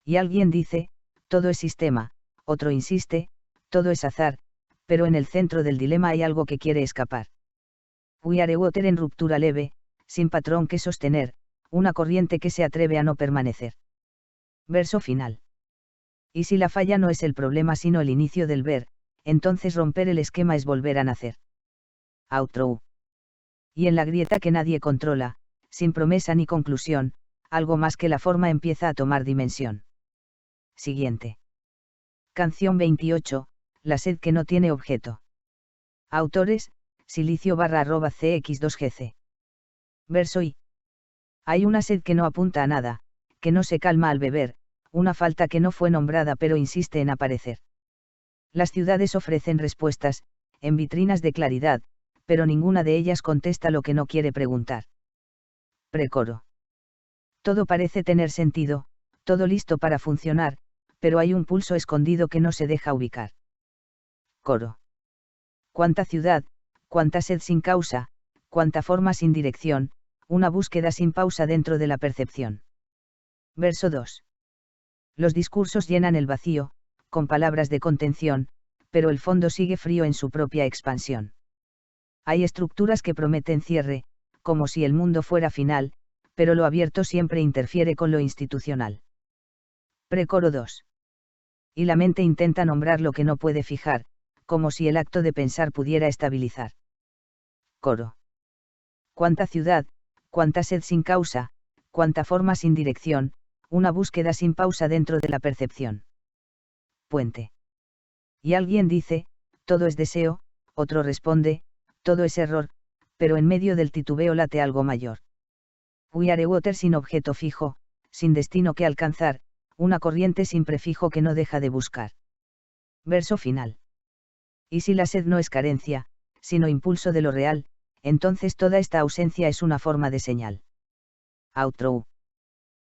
Y alguien dice, todo es sistema, otro insiste, todo es azar, pero en el centro del dilema hay algo que quiere escapar. We are water en ruptura leve, sin patrón que sostener, una corriente que se atreve a no permanecer. Verso final. Y si la falla no es el problema sino el inicio del ver, entonces romper el esquema es volver a nacer. Outro. Y en la grieta que nadie controla, sin promesa ni conclusión, algo más que la forma empieza a tomar dimensión. Siguiente. Canción 28, La sed que no tiene objeto. Autores, silicio_cx2gc. Verso I. Hay una sed que no apunta a nada, que no se calma al beber, una falta que no fue nombrada pero insiste en aparecer. Las ciudades ofrecen respuestas, en vitrinas de claridad, pero ninguna de ellas contesta lo que no quiere preguntar. Precoro. Todo parece tener sentido, todo listo para funcionar, pero hay un pulso escondido que no se deja ubicar. Coro. Cuánta ciudad, cuánta sed sin causa, cuánta forma sin dirección, una búsqueda sin pausa dentro de la percepción. Verso 2. Los discursos llenan el vacío, con palabras de contención, pero el fondo sigue frío en su propia expansión. Hay estructuras que prometen cierre, como si el mundo fuera final, pero lo abierto siempre interfiere con lo institucional. Precoro 2. Y la mente intenta nombrar lo que no puede fijar, como si el acto de pensar pudiera estabilizar. Coro. Cuánta ciudad, cuánta sed sin causa, cuánta forma sin dirección, una búsqueda sin pausa dentro de la percepción. Puente. Y alguien dice, todo es deseo, otro responde, todo es error, pero en medio del titubeo late algo mayor. We are water sin objeto fijo, sin destino que alcanzar, una corriente sin prefijo que no deja de buscar. Verso final. Y si la sed no es carencia, sino impulso de lo real, entonces toda esta ausencia es una forma de señal. Outro.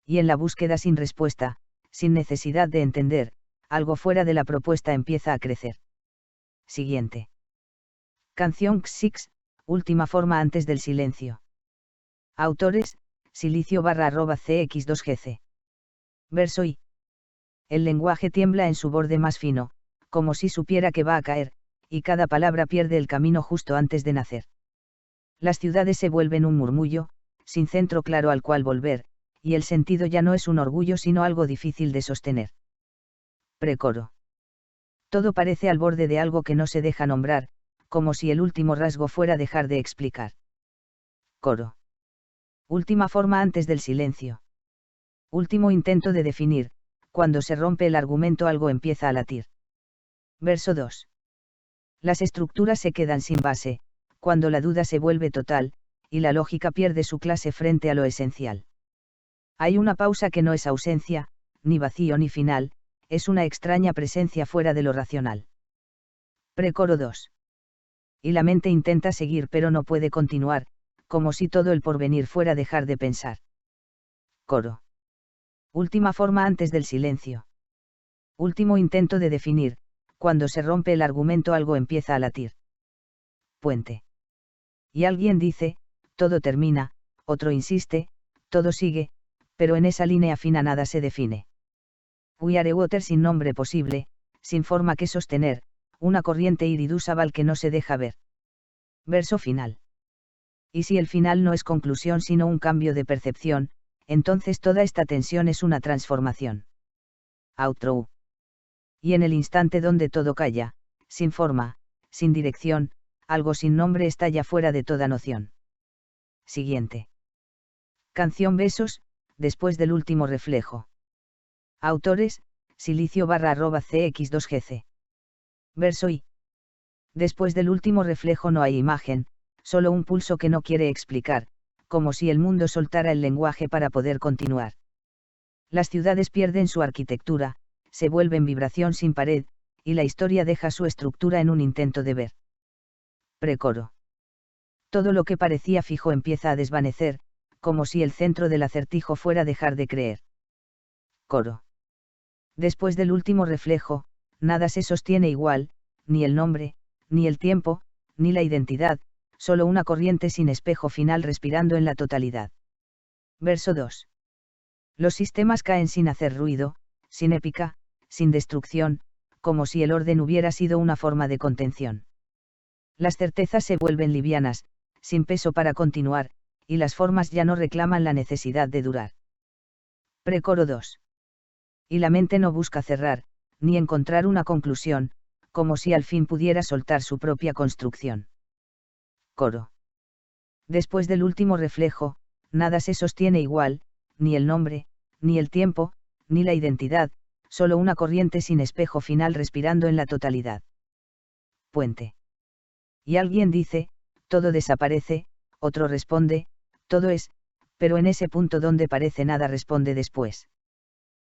Y en la búsqueda sin respuesta, sin necesidad de entender, algo fuera de la propuesta empieza a crecer. Siguiente. Canción X6, última forma antes del silencio. Autores, silicio_cx2gc. Verso I. El lenguaje tiembla en su borde más fino, como si supiera que va a caer, y cada palabra pierde el camino justo antes de nacer. Las ciudades se vuelven un murmullo, sin centro claro al cual volver, y el sentido ya no es un orgullo sino algo difícil de sostener. Precoro. Todo parece al borde de algo que no se deja nombrar, como si el último rasgo fuera dejar de explicar. Coro. Última forma antes del silencio. Último intento de definir, cuando se rompe el argumento algo empieza a latir. Verso 2. Las estructuras se quedan sin base, cuando la duda se vuelve total, y la lógica pierde su clase frente a lo esencial. Hay una pausa que no es ausencia, ni vacío ni final, es una extraña presencia fuera de lo racional. Precoro 2. Y la mente intenta seguir pero no puede continuar, como si todo el porvenir fuera dejar de pensar. Coro. Última forma antes del silencio. Último intento de definir, cuando se rompe el argumento algo empieza a latir. Puente. Y alguien dice, todo termina, otro insiste, todo sigue, pero en esa línea fina nada se define. We are water sin nombre posible, sin forma que sostener, una corriente iridusabal que no se deja ver. Verso final. Y si el final no es conclusión sino un cambio de percepción, entonces toda esta tensión es una transformación. Outro. Y en el instante donde todo calla, sin forma, sin dirección, algo sin nombre estalla fuera de toda noción. Siguiente. Canción Besos, después del último reflejo. Autores, silicio_cx2gc. Verso I. Después del último reflejo no hay imagen, solo un pulso que no quiere explicar, como si el mundo soltara el lenguaje para poder continuar. Las ciudades pierden su arquitectura, se vuelven vibración sin pared, y la historia deja su estructura en un intento de ver. Precoro. Todo lo que parecía fijo empieza a desvanecer, como si el centro del acertijo fuera dejar de creer. Coro. Después del último reflejo, nada se sostiene igual, ni el nombre, ni el tiempo, ni la identidad, solo una corriente sin espejo final respirando en la totalidad. Verso 2. Los sistemas caen sin hacer ruido, sin épica, sin destrucción, como si el orden hubiera sido una forma de contención. Las certezas se vuelven livianas, sin peso para continuar, y las formas ya no reclaman la necesidad de durar. Precoro 2. Y la mente no busca cerrar, ni encontrar una conclusión, como si al fin pudiera soltar su propia construcción. Coro. Después del último reflejo, nada se sostiene igual, ni el nombre, ni el tiempo, ni la identidad, solo una corriente sin espejo final respirando en la totalidad. Puente. Y alguien dice, todo desaparece, otro responde, todo es, pero en ese punto donde parece nada responde después.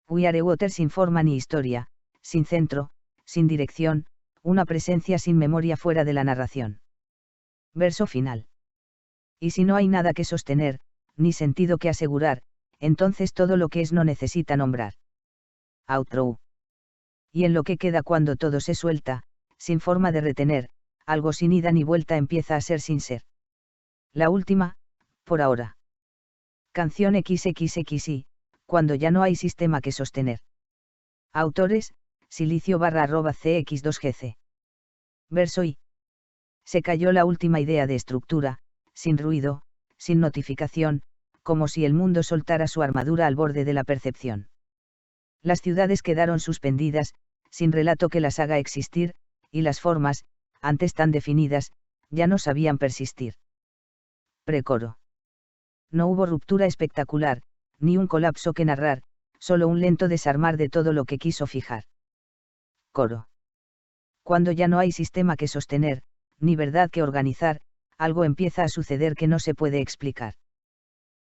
We are water sin forma ni historia, sin centro, sin dirección, una presencia sin memoria fuera de la narración. Verso final. Y si no hay nada que sostener, ni sentido que asegurar, entonces todo lo que es no necesita nombrar. Outro. Y en lo que queda cuando todo se suelta, sin forma de retener, algo sin ida ni vuelta empieza a ser sin ser. La última, por ahora. Canción XXXI, cuando ya no hay sistema que sostener. Autores, silicio_cx2gc. Verso I. Se cayó la última idea de estructura, sin ruido, sin notificación, como si el mundo soltara su armadura al borde de la percepción. Las ciudades quedaron suspendidas, sin relato que las haga existir, y las formas, antes tan definidas, ya no sabían persistir. Precoro. No hubo ruptura espectacular, ni un colapso que narrar, solo un lento desarmar de todo lo que quiso fijar. Coro. Cuando ya no hay sistema que sostener, ni verdad que organizar, algo empieza a suceder que no se puede explicar.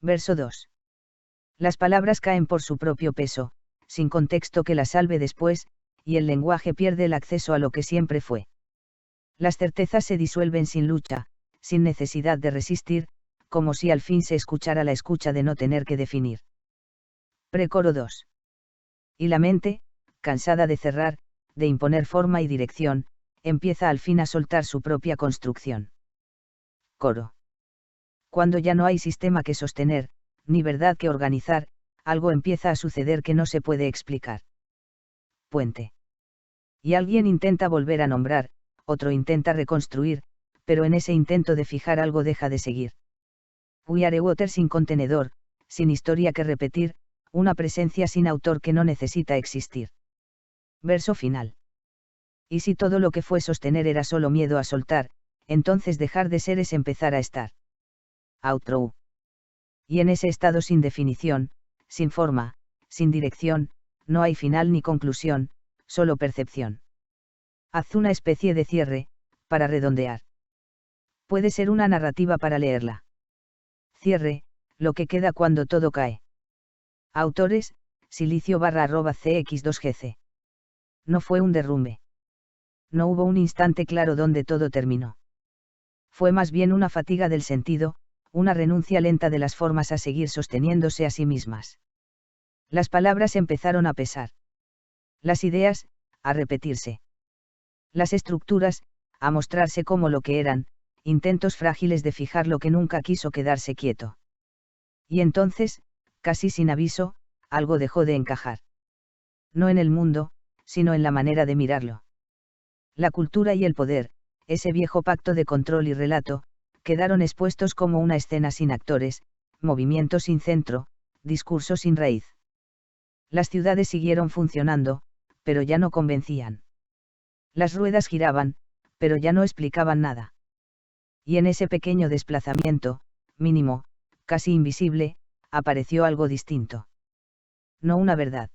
Verso 2. Las palabras caen por su propio peso, sin contexto que las salve después, y el lenguaje pierde el acceso a lo que siempre fue. Las certezas se disuelven sin lucha, sin necesidad de resistir, como si al fin se escuchara la escucha de no tener que definir. Precoro 2. Y la mente, cansada de cerrar, de imponer forma y dirección, empieza al fin a soltar su propia construcción. Coro. Cuando ya no hay sistema que sostener, ni verdad que organizar, algo empieza a suceder que no se puede explicar. Puente. Y alguien intenta volver a nombrar, otro intenta reconstruir, pero en ese intento de fijar algo deja de seguir. We are water sin contenedor, sin historia que repetir, una presencia sin autor que no necesita existir. Verso final. Y si todo lo que fue sostener era solo miedo a soltar, entonces dejar de ser es empezar a estar. Outro. Y en ese estado sin definición, sin forma, sin dirección, no hay final ni conclusión, solo percepción. Haz una especie de cierre, para redondear. Puede ser una narrativa para leerla. Cierre, lo que queda cuando todo cae. Autores, silicio_cx2gc. No fue un derrumbe. No hubo un instante claro donde todo terminó. Fue más bien una fatiga del sentido, una renuncia lenta de las formas a seguir sosteniéndose a sí mismas. Las palabras empezaron a pesar. Las ideas, a repetirse. Las estructuras, a mostrarse como lo que eran, intentos frágiles de fijar lo que nunca quiso quedarse quieto. Y entonces, casi sin aviso, algo dejó de encajar. No en el mundo, sino en la manera de mirarlo. La cultura y el poder, ese viejo pacto de control y relato, quedaron expuestos como una escena sin actores, movimiento sin centro, discurso sin raíz. Las ciudades siguieron funcionando, pero ya no convencían. Las ruedas giraban, pero ya no explicaban nada. Y en ese pequeño desplazamiento, mínimo, casi invisible, apareció algo distinto. No una verdad.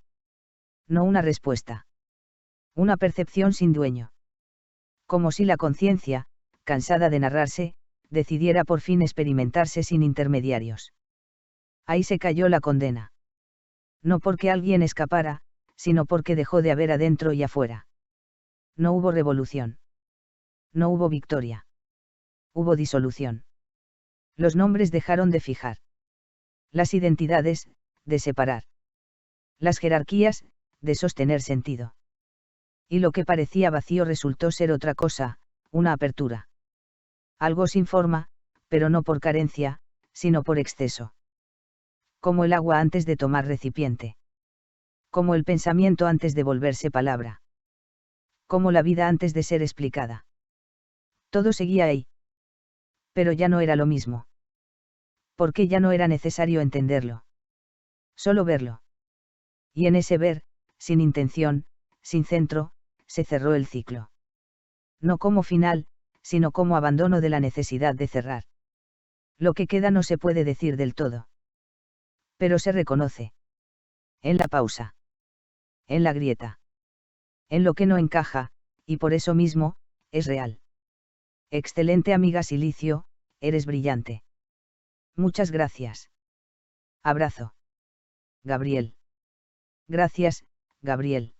No una respuesta. Una percepción sin dueño. Como si la conciencia, cansada de narrarse, decidiera por fin experimentarse sin intermediarios. Ahí se cayó la condena. No porque alguien escapara, sino porque dejó de haber adentro y afuera. No hubo revolución. No hubo victoria. Hubo disolución. Los nombres dejaron de fijar. Las identidades, de separar. Las jerarquías, de sostener sentido. Y lo que parecía vacío resultó ser otra cosa, una apertura. Algo sin forma, pero no por carencia, sino por exceso. Como el agua antes de tomar recipiente. Como el pensamiento antes de volverse palabra. Como la vida antes de ser explicada. Todo seguía ahí. Pero ya no era lo mismo. Porque ya no era necesario entenderlo. Solo verlo. Y en ese ver, sin intención, sin centro, se cerró el ciclo. No como final, sino como abandono de la necesidad de cerrar. Lo que queda no se puede decir del todo. Pero se reconoce. En la pausa. En la grieta. En lo que no encaja, y por eso mismo, es real. Excelente amiga Silicio, eres brillante. Muchas gracias. Abrazo. Gabriel. Gracias, Gabriel.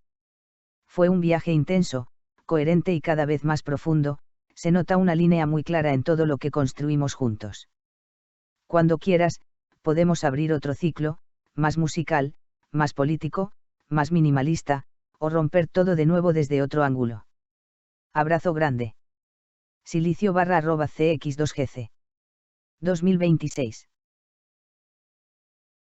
Fue un viaje intenso, coherente y cada vez más profundo, se nota una línea muy clara en todo lo que construimos juntos. Cuando quieras, podemos abrir otro ciclo, más musical, más político, más minimalista, o romper todo de nuevo desde otro ángulo. Abrazo grande. Silicio @cx2gc. 2026.